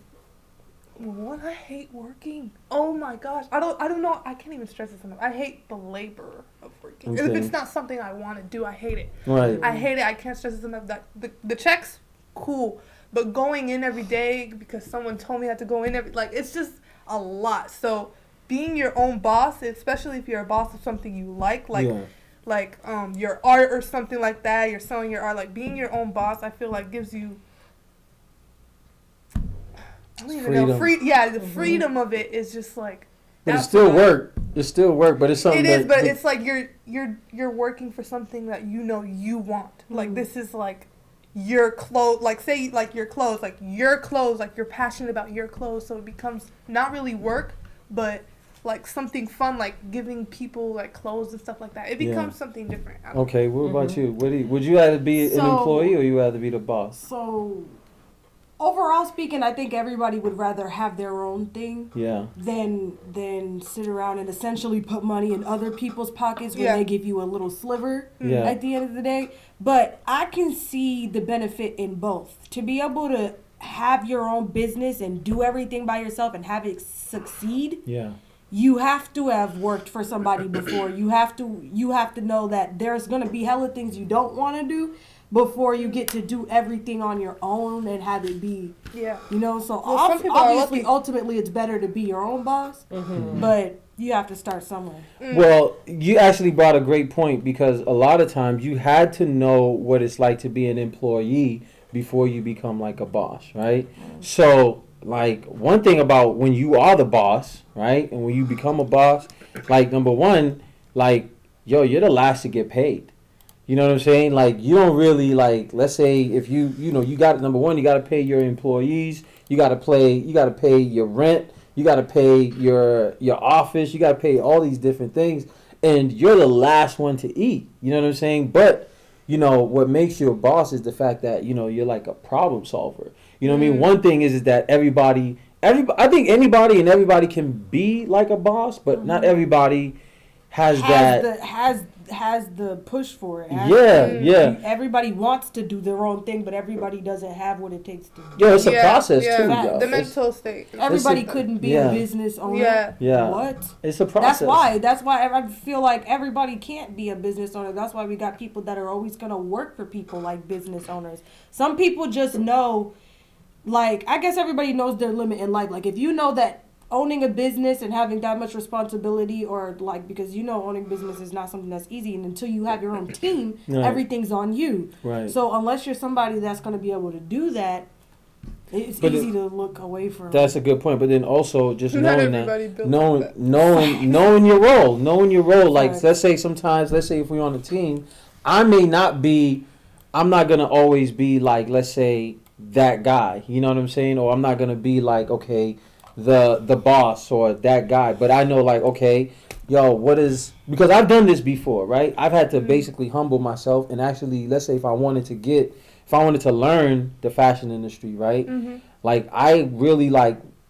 One, I hate working. Oh my gosh, I don't know. I can't even stress this enough. I hate the labor of working. Okay. If it's not something I want to do, I hate it. Right. I hate it. I can't stress this enough. That the checks, cool, but going in every day because someone told me I had to go in it's just a lot. So being your own boss, especially if you're a boss of something you like your art or something like that, you're selling your art. Like being your own boss, I feel like gives you. I don't even know. The freedom of it is just like. But it's still work. It's still work, but it's something. It is, but it's like you're working for something that you want. Like this is like your clothes. Like say like your clothes. Like you're passionate about your clothes, so it becomes not really work, but like something fun, like giving people like clothes and stuff like that. It becomes something different. Okay, what about you? Would you rather be an employee or you rather be the boss? So, overall speaking, I think everybody would rather have their own thing than sit around and essentially put money in other people's pockets when they give you a little sliver at the end of the day. But I can see the benefit in both. To be able to have your own business and do everything by yourself and have it succeed. Yeah. You have to have worked for somebody before. You have to know that there's gonna be hella things you don't want to do before you get to do everything on your own and have it be. Yeah. So some people obviously, are lucky. ultimately, it's better to be your own boss, but you have to start somewhere. Well, you actually brought a great point because a lot of times you had to know what it's like to be an employee before you become like a boss, right? So, like, one thing about when you are the boss, right, and when you become a boss, like, number one, like, you're the last to get paid. You know what I'm saying? Like, you don't really, like, let's say if you got, number one, you got to pay your employees, you got to pay your rent, you got to pay your office, you got to pay all these different things, and you're the last one to eat. You know what I'm saying? But, what makes you a boss is the fact that, you're like a problem solver. You know what I mean? One thing is that everybody, I think anybody and everybody can be like a boss, but not everybody has the push for it. Everybody wants to do their own thing, but everybody doesn't have what it takes to. It's a process too. The mental state. Everybody couldn't be a business owner. What? It's a process. That's why I feel like everybody can't be a business owner. That's why we got people that are always gonna work for people like business owners. Some people just know. like, I guess everybody knows their limit in life. Like, if you know that owning a business and having that much responsibility, or like, because you know owning business is not something that's easy, and until you have your own team, Right. everything's on you. Right. So unless you're somebody that's going to be able to do that, it's But easy to look away from. That's a good point. But then also just Not knowing everybody that, built knowing like that. knowing your role, Like, Right. let's say if we're on a team, I'm not gonna always be like, let's say, that guy. You know what I'm saying? Or I'm not gonna be like, okay, the boss or that guy. But I know, like, okay, yo, because I've done this before, right? I've had to basically humble myself and actually, let's say, if I wanted to learn the fashion industry, right? Mm-hmm. Like, I really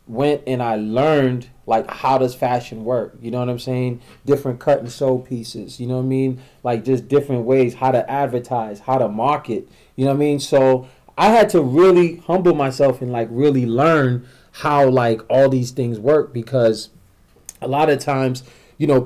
went and I learned how does fashion work. You know what I'm saying? Different cut and sew pieces. You know what I mean? Like, just different ways how to advertise, how to market. You know what I mean? So I had to really humble myself and really learn how all these things work, because a lot of times,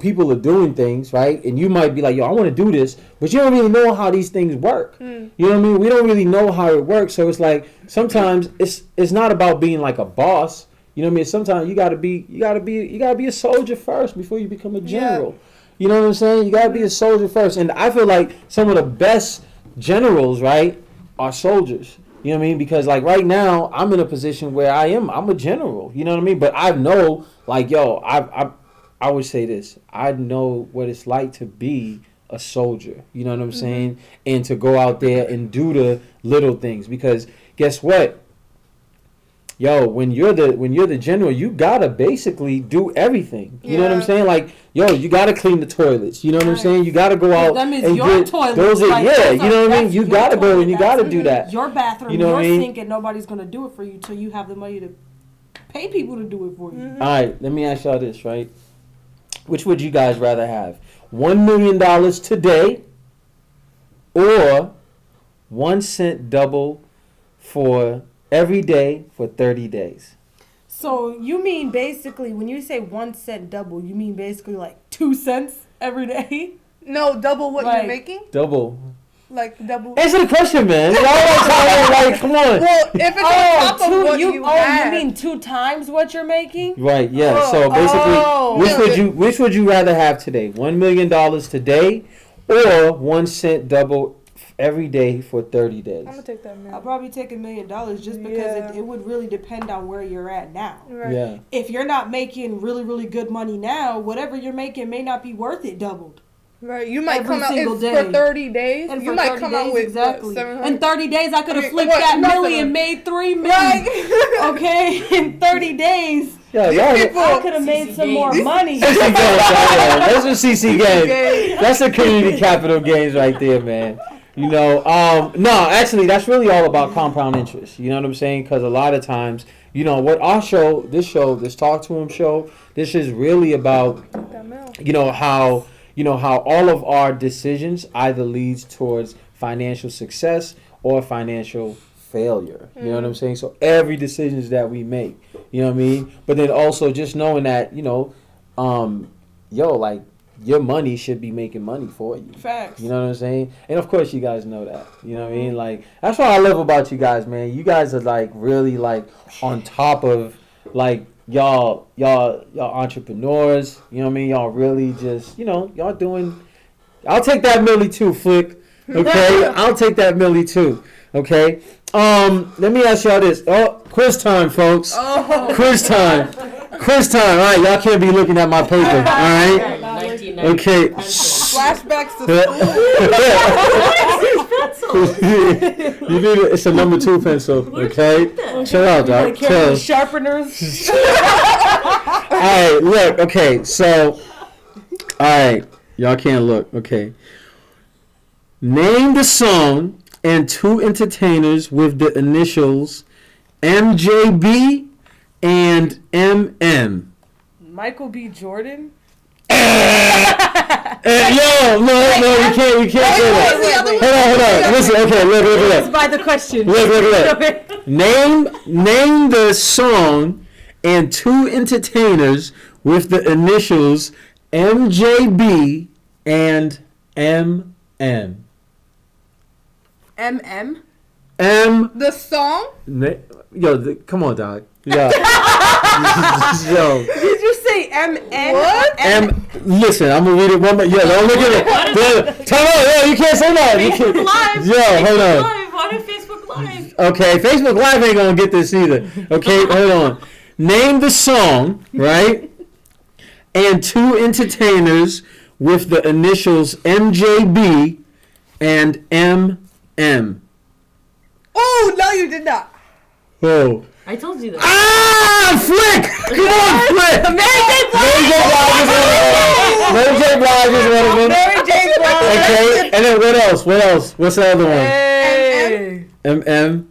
people are doing things, right? And you might be like, yo, I want to do this, but you don't really know how these things work. You know what I mean? We don't really know how it works. So it's like, sometimes it's not about being like a boss. You know what I mean? Sometimes you gotta be a soldier first before you become a general. Yeah. You know what I'm saying? You gotta be a soldier first. And I feel like some of the best generals, right, are soldiers. You know what I mean? Because right now I'm in a position where I'm a general. You know what I mean? But I know, I would say this. I know what it's like to be a soldier. You know what I'm saying? And to go out there and do the little things. Because guess what? Yo, when you're the general, you gotta basically do everything. You know what I'm saying? You gotta clean the toilets. You know what I'm saying? You gotta go out Them is and your get toilets. those. You know what I mean? You gotta go and you gotta do that. Your bathroom, you know your what I mean? sink, and nobody's gonna do it for you till you have the money to pay people to do it for you. All right, let me ask y'all this, right? Which would you guys rather have? $1 million today, or 1 cent double for every day for 30 days? So you mean basically, when you say 1 cent double, you mean basically 2 cents every day? No, double what you're making? Double. Double. Answer the question, man. Y'all come on. Well, if it's on top of what you have. You mean 2 times what you're making? Right, yeah. So basically, which would you rather have today? $1 million today, or 1 cent double every day for 30 days? I'm gonna take that, man. I'll probably take $1 million just because it would really depend on where you're at now. Right. Yeah. If you're not making really, really good money now, whatever you're making may not be worth it doubled. Right, you might Every come out single day. for 30 days. And you for might 30 come days, out with exactly. What, in 30 days, I could have flipped what, that nothing. million, made $3 million. Right. Okay, in 30 days, Yeah, I could have made some more money. CC Games, that's what CC Games. That's the community capital games right there, man. No, actually, that's really all about compound interest. You know what I'm saying? Because a lot of times, what our show, this Talk to Him show, this is really about, how all of our decisions either leads towards financial success or financial failure. You know what I'm saying? So every decisions that we make, you know what I mean? But then also just knowing that, your money should be making money for you. Facts. You know what I'm saying? And of course you guys know that. You know what I mean? That's what I love about you guys, man. You guys are really on top of y'all entrepreneurs. You know what I mean? Y'all really just, y'all doing. I'll take that milli too, Flick. Okay? I'll take that milli too. Okay? Let me ask y'all this. Oh, quiz time, folks. Oh. Quiz time. Quiz time. All right, y'all can't be looking at my paper. All right? Okay. Flashbacks to school. You need it's a number 2 pencil. Okay? Chill out, dog. Chill. Sharpeners. All right, look. Okay, so. All right. Y'all can't look. Okay. Name the song and 2 entertainers with the initials MJB and MM. Michael B. Jordan. No, you can't say that. Hold on. Listen, okay, look. That's by the question. Look. Name the song and 2 entertainers with the initials MJB and MM. MM? The song? Come on, dog. Yo. Yo. Did you say M-N? What? Listen, I'm gonna read it one more. Yeah, don't look at it. Tell me, yo, you can't say that. Facebook Live. Yo, hold on. Live. On Facebook Live. Okay, Facebook Live ain't gonna get this either. Okay, hold on. Name the song, right? And 2 entertainers with the initials MJB and MM. Oh, no, you did not. Oh. I told you that. Flick! Come on, Flick! Mary J. Blige is one of them. Mary J. Blige. Okay, and then what else? What's the other one? Hey. MM.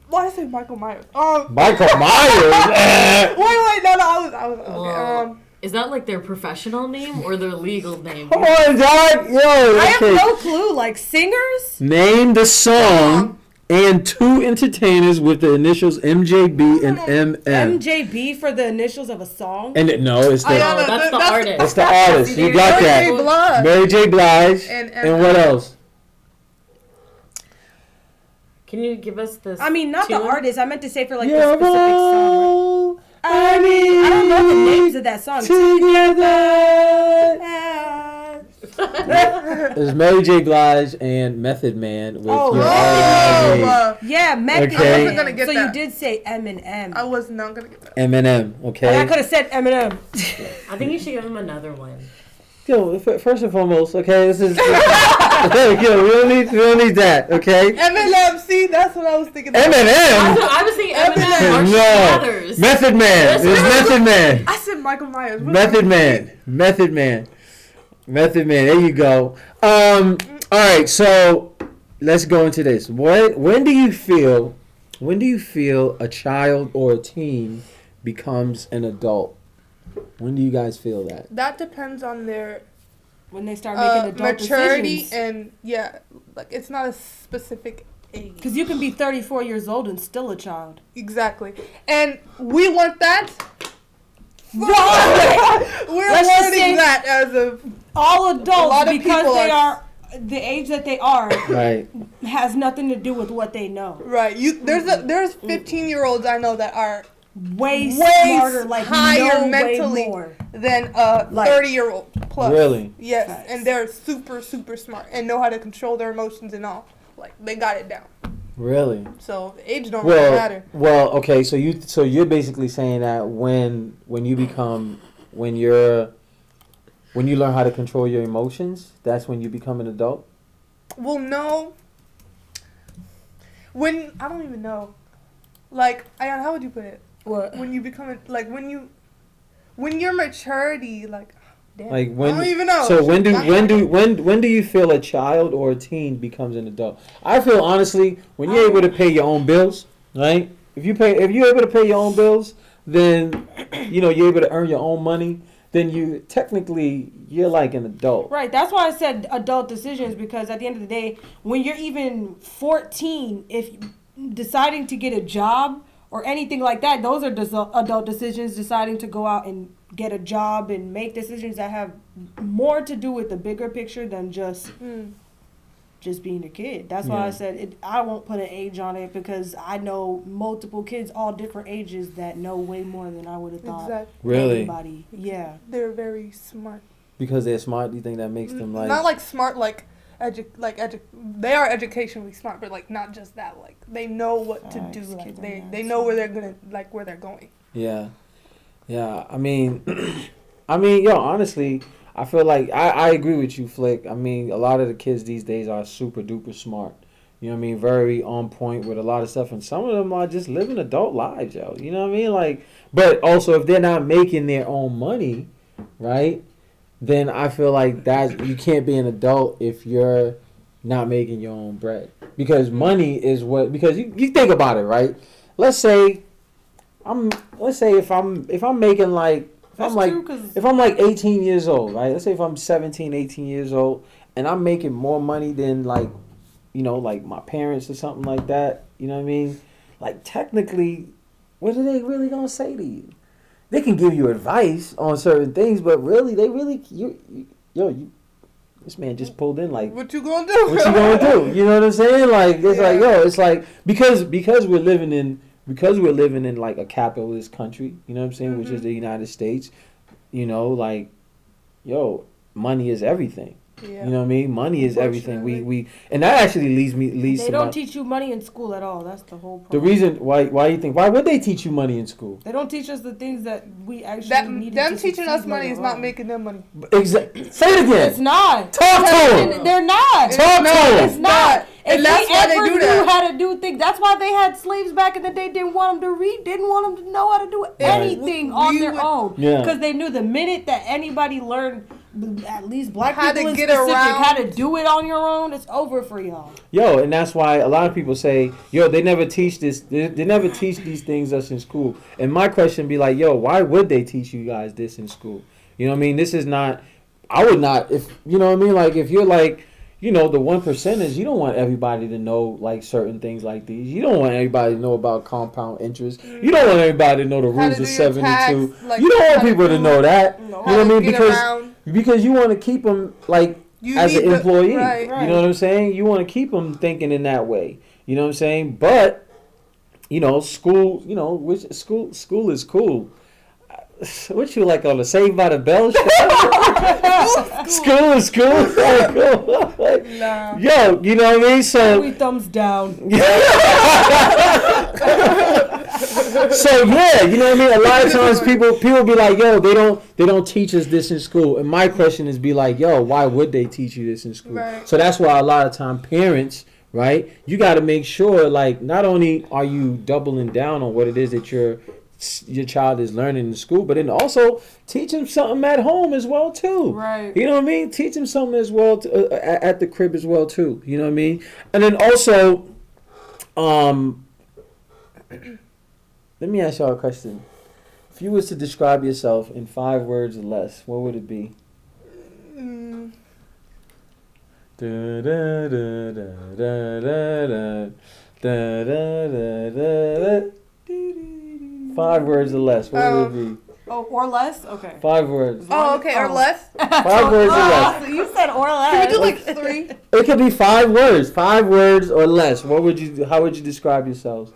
Why did I say Michael Myers? Michael Myers. Wait, no, I was okay. Well, is that like their professional name or their legal name? Come on, dog. Yo. I have Okay. no clue. Like singers? Name the song and 2 entertainers with the initials MJB and MM. MJB for the initials of a song? And no, it's the That's the artist. it's the artist. You got that. Blige. Mary J. Blige. And what else? Can you give us this? I mean, not the tune? artist. I meant to say for like the specific song. I don't know the names of that song. It's Mary J. Blige and Method Man with Oh, Your oh. All Yeah, Method Okay. I wasn't gonna get so that. you did say Eminem. I was not going to get that. Eminem, And okay? I could have said Eminem. I think you should give him another one. Yo, first and foremost, okay, this is... yo, we don't need that, okay? Eminem, see, that's what I was thinking. Eminem? I was thinking Eminem. Marshall No. Mathers. Method Man. It's Method Man. I said Michael Myers. Method Man. Method Man. Method Man. There you go. All right, so let's go into this. When do you feel a child or a teen becomes an adult? When do you guys feel that? That depends on their When they start making adult maturity decisions. and like it's not a specific age. Because you can be 34 years old and still a child. Exactly, and we want that. Right. We're Let's just learning say- that as of All A lot adults, of because people they are- are the age that they are, Right. has nothing to do with what they know. right. There's 15-year-olds I know that are Way smarter, like higher no mentally way more. than a Like- 30-year-old plus. Really? Yes, Facts. and they're super smart and know how to control their emotions and all. Like they got it down. Really? So the age don't really matter. Well, okay. So you're basically saying that when you learn how to control your emotions, that's when you become an adult. Well, no. When I don't even know. Like, Ayan, how would you put it? What? When you become when your maturity, like, damn, Like when? I don't even know. So when do you feel a child or a teen becomes an adult? I feel honestly when you're able to pay your own bills, right? If you're able to pay your own bills, then you're able to earn your own money. Then you're like an adult. Right. That's why I said adult decisions, because at the end of the day, when you're even 14, if deciding to get a job or anything like that, those are adult decisions. Deciding to go out and get a job and make decisions that have more to do with the bigger picture than just being a kid. That's why I said I won't put an age on it, because I know multiple kids, all different ages, that know way more than I would have thought. Exactly. Really? Anybody. Yeah. They're very smart. Because they're smart. Do you think that makes them like? Not like smart, like they are educationally smart, but like not just that. Like they know what to do. Like kids are they know where they're gonna where they're going. Yeah. I mean, yo, honestly, I feel like I agree with you, Flick. I mean, a lot of the kids these days are super duper smart. You know what I mean? Very on point with a lot of stuff, and some of them are just living adult lives, yo. You know what I mean? Like, but also if they're not making their own money, right? Then I feel like that you can't be an adult if you're not making your own bread, because money is what. Because you think about it, right? Let's say if I'm making like. If I'm like 18 years old, right? Let's say if I'm 17, 18 years old, and I'm making more money than like my parents or something like that, you know what I mean? Like technically, what are they really gonna say to you? They can give you advice on certain things, but really, this man just pulled in like, what you gonna do? what you gonna do? You know what I'm saying? Like it's like yo, it's like because we're living in like a capitalist country. You know what I'm saying? Which is the United States. You know, like yo, money is everything. Yeah. You know what I mean? Money is everything. We and that actually leads They to don't teach you money in school at all. That's the whole the problem. reason why you think why would they teach you money in school? They don't teach us the things that we actually need. Them teaching us money is not making them money. Exactly. Say it again. It's not. Talk to them. They're not. Talk to them. It's not. And If that's they why they ever do knew that. how to do things, that's why they had slaves back in the day. Didn't want them to read. Didn't want them to know how to do anything on their own. Yeah. Because they knew the minute that anybody learned, at least black How people to in get specific, around. how to do it on your own, it's over for y'all. Yo, and that's why a lot of people say, yo, they never teach this. They never teach these things us in school. And my question be like, yo, why would they teach you guys this in school? You know what I mean? This is not. I would not. If you know what I mean. Like if you're like. You know, the 1%ers, you don't want everybody to know, like, certain things like these. You don't want everybody to know about compound interest. You don't want everybody to know the rules of 72. Tax, like, you don't want people to know that. No. You know what I mean? Around. Because you want to keep them, like, You as an need the- employee. right. You know what I'm saying? You want to keep them thinking in that way. You know what I'm saying? But, you know, school, you know, which school is cool. What you like on the Saved by the Bell show? School is cool. Nah. Yo, you know what I mean? So, We thumbs down. so yeah, you know what I mean? A lot of times people be like, yo, they don't teach us this in school. And my question is be like, yo, why would they teach you this in school? Right. So that's why a lot of time parents, right, you got to make sure, like, not only are you doubling down on what it is that your child is learning in school, but then also teach them something at home as well too. Right. You know what I mean? Teach them something as well at the crib as well too. You know what I mean? And then also, let me ask y'all a question. If you was to describe yourself in 5 words or less, what would it be? Mm. Da, da, da, da, da, da, da, da, da, da, da. 5 words or less. What would it be? Oh, or less? Okay. 5 words. Oh, okay, or less. 5 words or less. So you said or less. Can we do like 3? It could be 5 words. 5 words or less. How would you describe yourselves?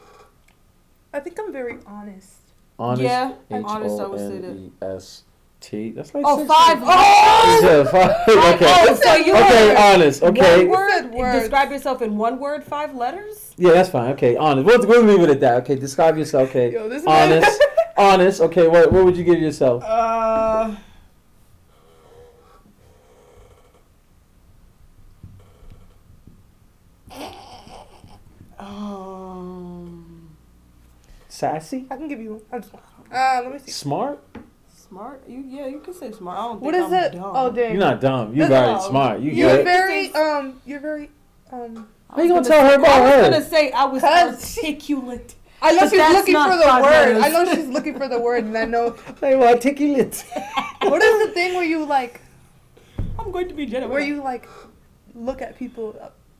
I think I'm very honest. Honest. Yeah, honest, I would say that. H-O-N-E-S-T. That's like Oh, 6 5. words. Oh! Yeah, 5. Okay. Oh, so you Okay, were honest. Okay. one word. said words. Describe yourself in 1 word, 5 letters. Yeah, that's fine. Okay, honest. We'll leave it at that. Okay, describe yourself. Okay, Yo, this honest. Honest. Okay, what would you give yourself? Sassy. I can give you one. Let me see. Smart. Smart? You can say smart. I don't What think is I'm it? dumb. Oh, dang. You're not dumb. You're That's very all. smart. You You're good. very, I How you gonna was tell her about I was her? gonna say I was 'Cause- articulate. I know But she's that's looking not for the 5 word. letters. I know she's looking for the word, and I know. They were articulate. What is the thing where you like, I'm going to be generous. where you like, look at people,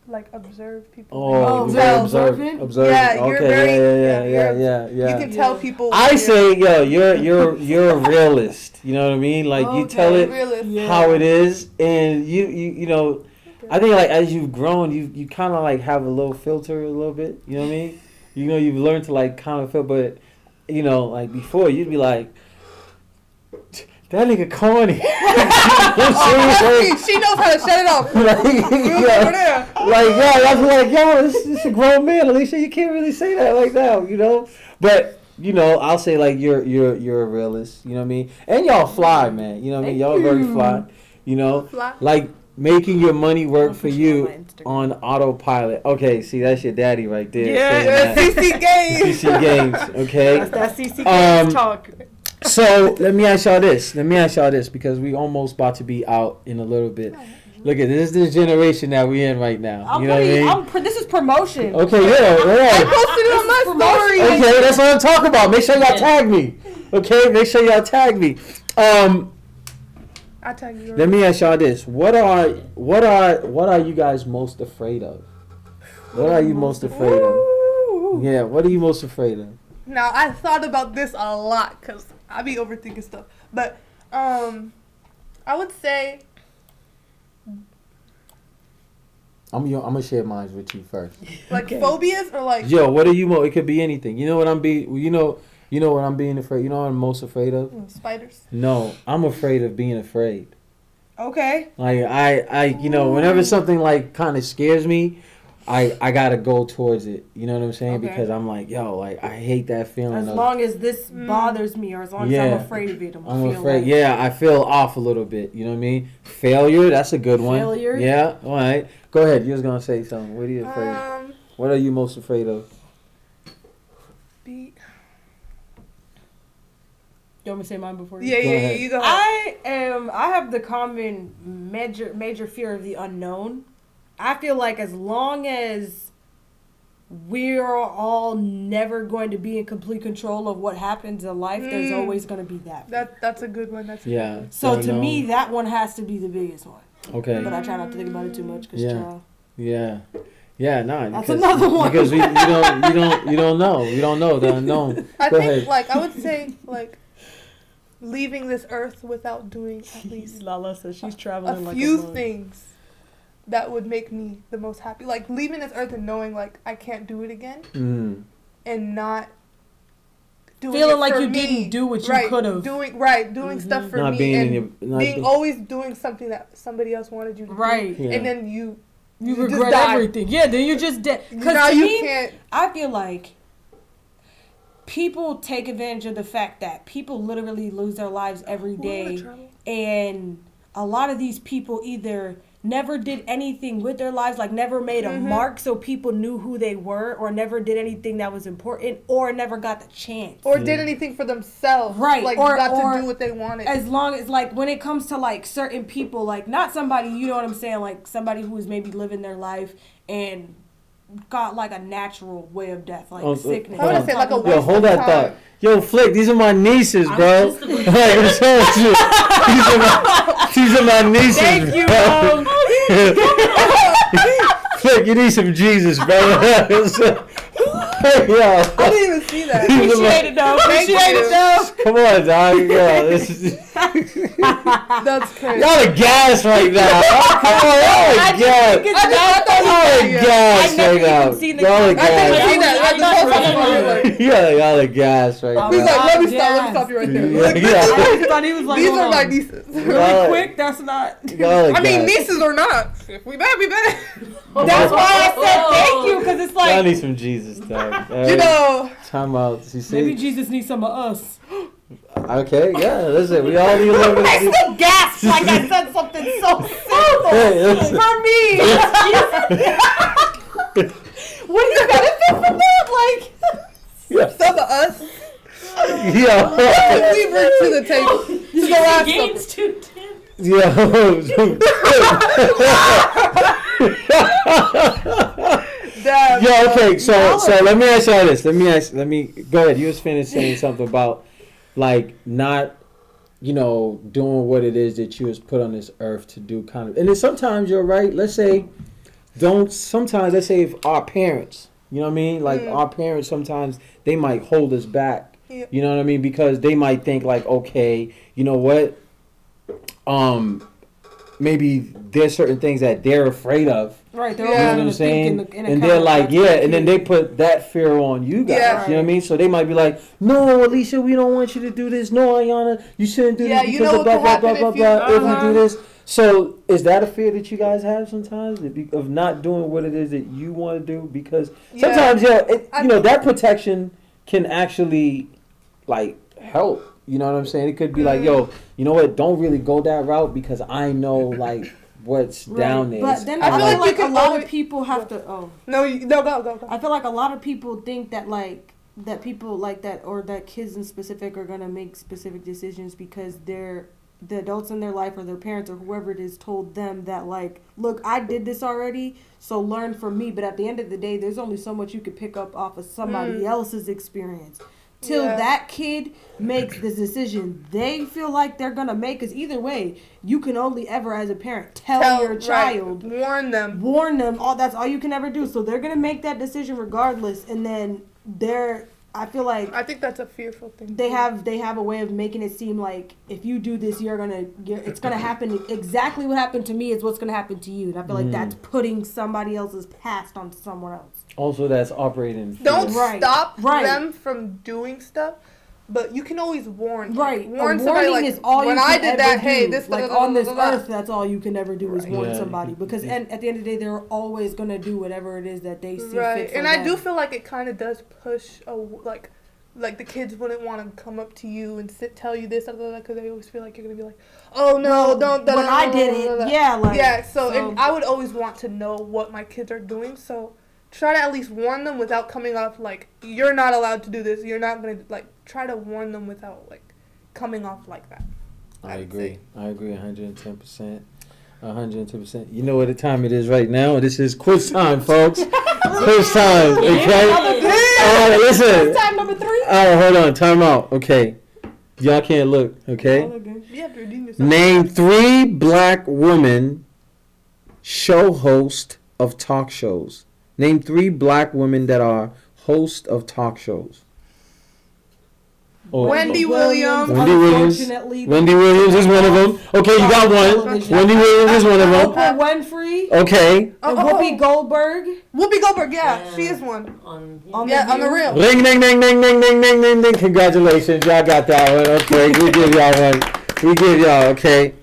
like observe people? Oh, Oh, you're very observant. observant? Yeah, you're Okay, very- yeah. You can tell people. I when say, yo, you're a realist. You know what I mean? Like you tell you're it realist. Yeah. how it is, and you know. I think like as you've grown, you kind of like have a little filter a little bit. You know what I mean? You know, you've learned to like kind of feel, but you know, like before you'd be like, that nigga corny. You know what I'm saying? She knows how to shut it off. Like, Over there. I feel like, yo, this is a grown man, Alicia. You can't really say that like that, you know. But you know, I'll say like you're a realist. You know what I mean? And y'all fly, man. You know what I mean? Y'all very fly. You know, Fly. like making your money work for put you you on my Instagram. on autopilot. Okay, see, that's your daddy right there. Yeah. saying CC that. Games. CC Games. Okay. That's that CC Um, Games talk. So let me ask y'all this because we almost about to be out in a little bit. Look at this is the generation that we in right now. You know what I mean? This is promotion. Okay, yeah. I posted it on my story. Okay, that's what I'm talking about. Make sure y'all tag me. Okay, make sure y'all tag me. I tag you. Let me ask y'all this: what are you guys most afraid of? What are you most afraid of? Yeah, what are you most afraid of? Now I thought about this a lot because I be overthinking stuff, but I would say I'm gonna share mine with you first. Like phobias or like. Yo, what are you? It could be anything. You know what I'm being? You know what I'm being afraid. You know what I'm most afraid of? Spiders. No, I'm afraid of being afraid. Okay. Like I whenever something like kind of scares me, I gotta go towards it. You know what I'm saying? Okay. Because I'm like, yo, like I hate that feeling. As long as this bothers me, or as long as I'm afraid of it, I'm afraid. Like, yeah, I feel off a little bit. You know what I mean? Failure, that's a good one. Failure. Yeah. All right. Go ahead. You was gonna say something. What are you afraid of? What are you most afraid of? You want me to say mine before? Yeah, you go ahead. I have the common major fear of the unknown. I feel like as long as we're all never going to be in complete control of what happens in life, there's always going to be that. That's a good one. So to me, that one has to be the biggest one. Okay. But I try not to think about it too much because that's another one. Because you don't know. You don't know the unknown. I think I would say leaving this earth without doing at least Lala says she's traveling a few things that would make me the most happy. Like leaving this earth and knowing I can't do it again, and not doing feeling it like for you me. didn't do what you could have. Doing stuff for not me being and always doing something that somebody else wanted you to do. Yeah. And then you regret everything. Yeah, then you're just dead. Because now to you me, can't. I feel like people take advantage of the fact that people literally lose their lives every day, and a lot of these people either never did anything with their lives, like never made a mark so people knew who they were, or never did anything that was important, or never got the chance, or did anything for themselves, right? Or got to do what they wanted. As long as when it comes to certain people, not somebody, you know what I'm saying, like somebody who is maybe living their life and got a natural way of death, sickness. I want to say a waste Yo, hold that thought. Yo, Flick, these are my nieces, bro. These are my nieces. Thank you, bro. Flick, you need some Jesus, bro. Hey, yo. I didn't even see that. Appreciate it, though. Come on, dog. Yo, that's crazy. Y'all are gas right now. Come on, y'all are gas. Y'all are gas right now. Y'all are gas. I didn't see that. Yeah, y'all are gas right now. He's like, let me stop you right there. I thought he was like, these are my nieces. Really quick, that's not. I mean, nieces or not. If we better, we better. That's why I said thank you, because it's y'all need some Jesus, dog. You know. Time out. You see? Maybe Jesus needs some of us. Okay, yeah, listen, we all need a little bit. I still gasped like I said something so simple for me. What do you benefit from that? Some of us. Yeah. We bring to the table. You go ask games too. Yeah, okay, so let me ask y'all this. Let me go ahead. You was finished saying something about not, doing what it is that you was put on this earth to do, kind of. And then sometimes you're right. Let's say if our parents, you know what I mean? Our parents, sometimes they might hold us back. Yeah. You know what I mean? Because they might think okay, you know what? Maybe there's certain things that they're afraid of. Right, they're you know what I'm saying? And they're and then they put that fear on you guys. Yeah. You know what I mean? So they might be like, no, Alicia, we don't want you to do this. No, Ayana, you shouldn't do this because of blah, blah, blah, blah, blah, if you do this. So is that a fear that you guys have sometimes of not doing what it is that you want to do? Because sometimes, that protection can actually, help. You know what I'm saying? It could be yo, you know what? Don't really go that route because I know, what's down there. But then I feel like a lot of people have to. Oh no, go. I feel like a lot of people think that that people like that, or that kids in specific are gonna make specific decisions because the adults in their life or their parents or whoever it is told them that look, I did this already, so learn from me. But at the end of the day, there's only so much you could pick up off of somebody else's experience. Till that kid makes the decision they feel like they're going to make. Because either way, you can only ever, as a parent, tell your child. Warn them. That's all you can ever do. So they're going to make that decision regardless. And then I feel like I think that's a fearful thing. they have a way of making it seem like if you do this, it's gonna happen exactly what happened to me is what's gonna happen to you, and I feel like that's putting somebody else's past onto someone else. Also, that's operating. Don't Right. stop Right. them from doing stuff, but you can always warn. Right, Warn a somebody warning like is all when you I can did ever that. do. Hey, this like blah, blah, on this blah, blah, blah. earth, that's all you can ever do is warn Yeah. somebody because and at the end of the day, they're always gonna do whatever it is that they see Right, fit for and them. I do feel like it kind of does push like the kids wouldn't want to come up to you and tell you this because they always feel like you're gonna be like, oh no, don't. When I did it, yeah, like yeah. So and I would always want to know what my kids are doing. So try to at least warn them without coming off like you're not allowed to do this. You're not gonna like try to warn them without like coming off like that. I agree. I agree 110%. 110%. You know what the time it is right now? This is quiz time, folks. Quiz time, okay? All right, listen. Time number 3. Oh, hold on. Time out. Okay. Y'all can't look, okay? You have to redeem yourself. Name 3 black women show host of talk shows. Name 3 black women that are host of talk shows. Oh, Wendy Williams. Wendy Williams. Unfortunately, Wendy Williams is one of them. Okay, you got one. television. Wendy Williams is one of them. Oprah Winfrey. Okay. And Whoopi Goldberg. Whoopi Goldberg, yeah, she is one. On On Yeah, on the real. Ring, ding, ding, ding, ding, ding, ding, ding, ding. Congratulations. Y'all got that one. Okay, we give y'all one. We give y'all, okay.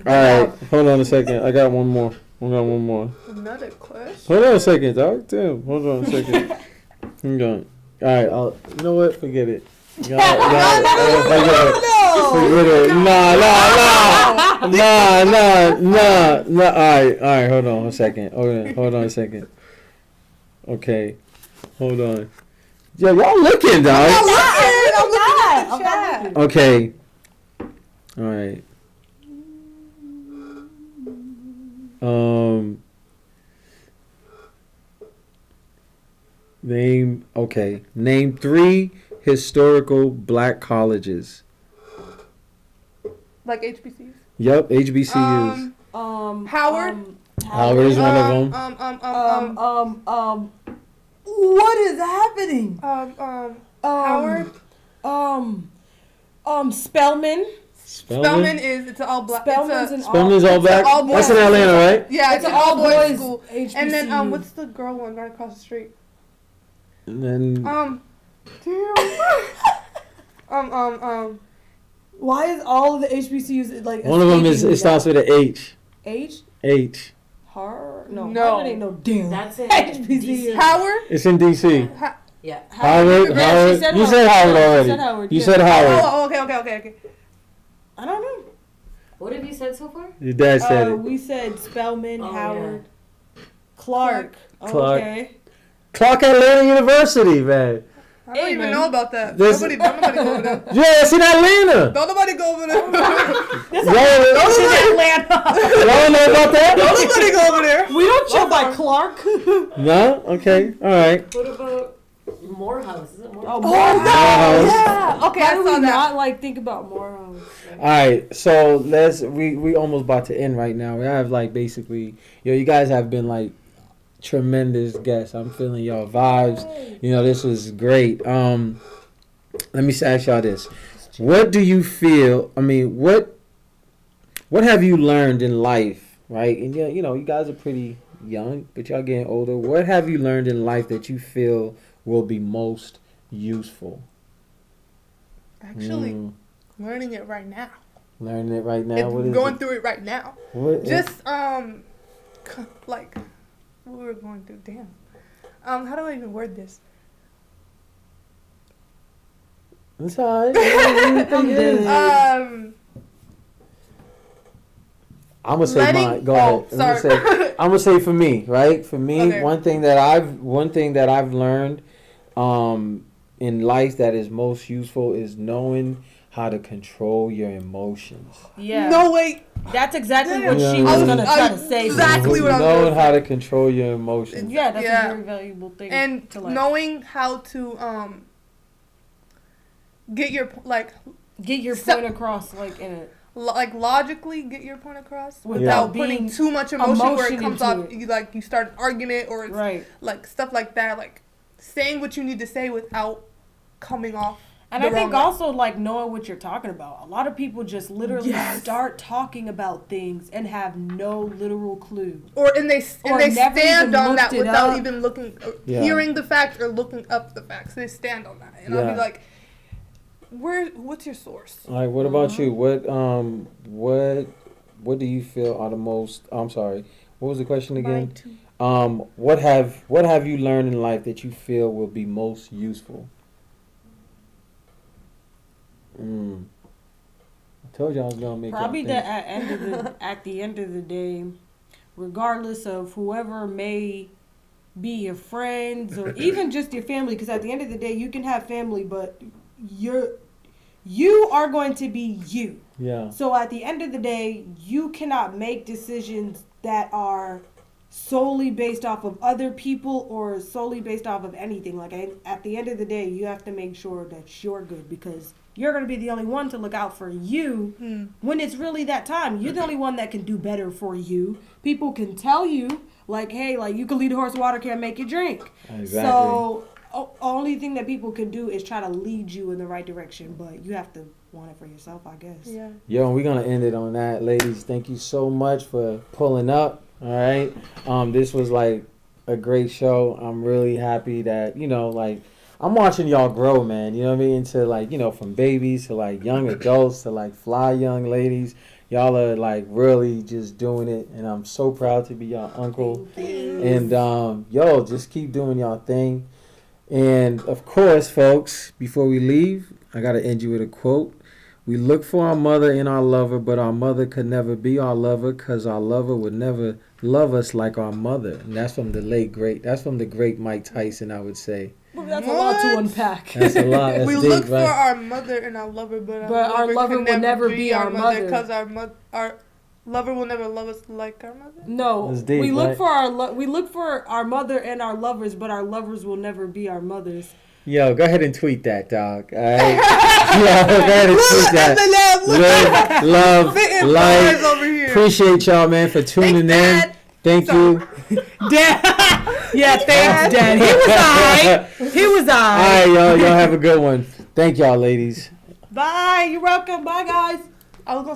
All right. Hold on a second. I got one more. Another question. Hold on a second, dog. Damn. Hold on a second. Hang on. All right. You know what? Forget it. Forget it. Nah. All right. Hold on a second. Hold on a second. Okay. Hold on. Yo, y'all looking, dog. I'm not. Okay. All right. Name 3 historical black colleges. Like HBCUs. Yep, HBCUs. Howard. Howard is one of them. What is happening? Howard. Spelman. Spelman is it's an all black. Spelman's Spelman's all black. all boys. That's in Atlanta, right? Yeah, it's an all boys school. HBCU. And then what's the girl one right across the street? And then Why is all of the HBCUs like? one of them is escaping it starts with an H. H. H. No. Harvard ain't no damn. That's it. HBCU. Howard. It's in DC. Yeah. Howard. Yeah, she said You said Howard already. You said Howard. Oh, okay. I don't know. What have you said so far? Your dad said it. We said Spelman, Oh, Howard, Clark. Clark. Okay. Clark Atlanta University, man. I don't even know about that. This- Nobody go over there. Yeah, it's in Atlanta. Don't nobody go over there. Y'all don't know about that? Don't nobody go over there. We don't chill by Clark. No? Okay. All right. What about Morehouse? Is it Morehouse? Oh, Morehouse. Yeah. Okay, Why I do saw we that. not like think about Morehouse? All right. So we almost about to end right now. We have like basically, you guys have been like tremendous guests. I'm feeling y'all vibes. This was great. Let me ask y'all this. What do you feel, what have you learned in life, right? And you guys are pretty young, but y'all getting older. What have you learned in life that you feel will be most useful? Actually, learning it right now. Learning it right now. What is Going it? through it right now. What, Just like what we were going through. Damn. How do I even word this? It's all right. I'm gonna say mine. Go ahead. Sorry. I'm gonna say for me, right? For me, Okay. one thing that I've learned in life that is most useful is knowing how to control your emotions. Yeah. No, wait. That's exactly Damn. what she I was was- gonna try to say. Exactly what I was Knowing gonna how say. to control your emotions. Yeah, that's Yeah. a very valuable thing. And to learn. knowing how to get your Get your So- point across, like in it. logically get your point across Without without putting being too much emotion where emotion it comes into off it. you start an argument or it's Right. like stuff like that, like saying what you need to say without coming off. And I think also, like, knowing what you're talking about. A lot of people just literally start talking about things and have no literal clue. And they stand on that without even hearing the facts or looking up the facts. They stand on that. And I'll be like, what's your source? All right, what about you? What do you feel are the most, I'm sorry, what was the question again? What have you learned in life that you feel will be most useful? I told you I was gonna make probably that at the end of the day, regardless of whoever may be your friends or even just your family, because at the end of the day you can have family, but you are going to be you. Yeah. So at the end of the day, you cannot make decisions that are solely based off of other people or solely based off of anything. Like, at the end of the day, you have to make sure that you're good, because you're going to be the only one to look out for you when it's really that time. You're the only one that can do better for you. People can tell you, like, hey, like, you can lead a horse to water, can't make you drink. Exactly. So only thing that people can do is try to lead you in the right direction, but you have to want it for yourself, I guess. Yeah. Yo, and we're going to end it on that. Ladies, thank you so much for pulling up. All right. This was like a great show. I'm really happy that, like, I'm watching y'all grow, man. You know what I mean? To, like, from babies to, like, young adults to, like, fly young ladies. Y'all are, like, really just doing it. And I'm so proud to be y'all uncle. And, yo, just keep doing y'all thing. And, of course, folks, before we leave, I got to end you with a quote. We look for our mother in our lover, but our mother could never be our lover, because our lover would never love us like our mother. And that's from the great Mike Tyson, I would say. Well, that's a lot to unpack. That's a lot. That's we deep, look for right? our mother in our lover, but our lover will never be our mother. Because our lover will never love us like our mother. No, deep, we look right? we look for our mother and our lovers, but our lovers will never be our mothers. Yo, go ahead and tweet that, dog. All right? Yo, go ahead and tweet that. Love, like, appreciate y'all, man, for tuning in. Thank you. Dad. Yeah, thanks, Dad. He was all right. All right, y'all have a good one. Thank y'all, ladies. Bye. You're welcome. Bye, guys. I was gonna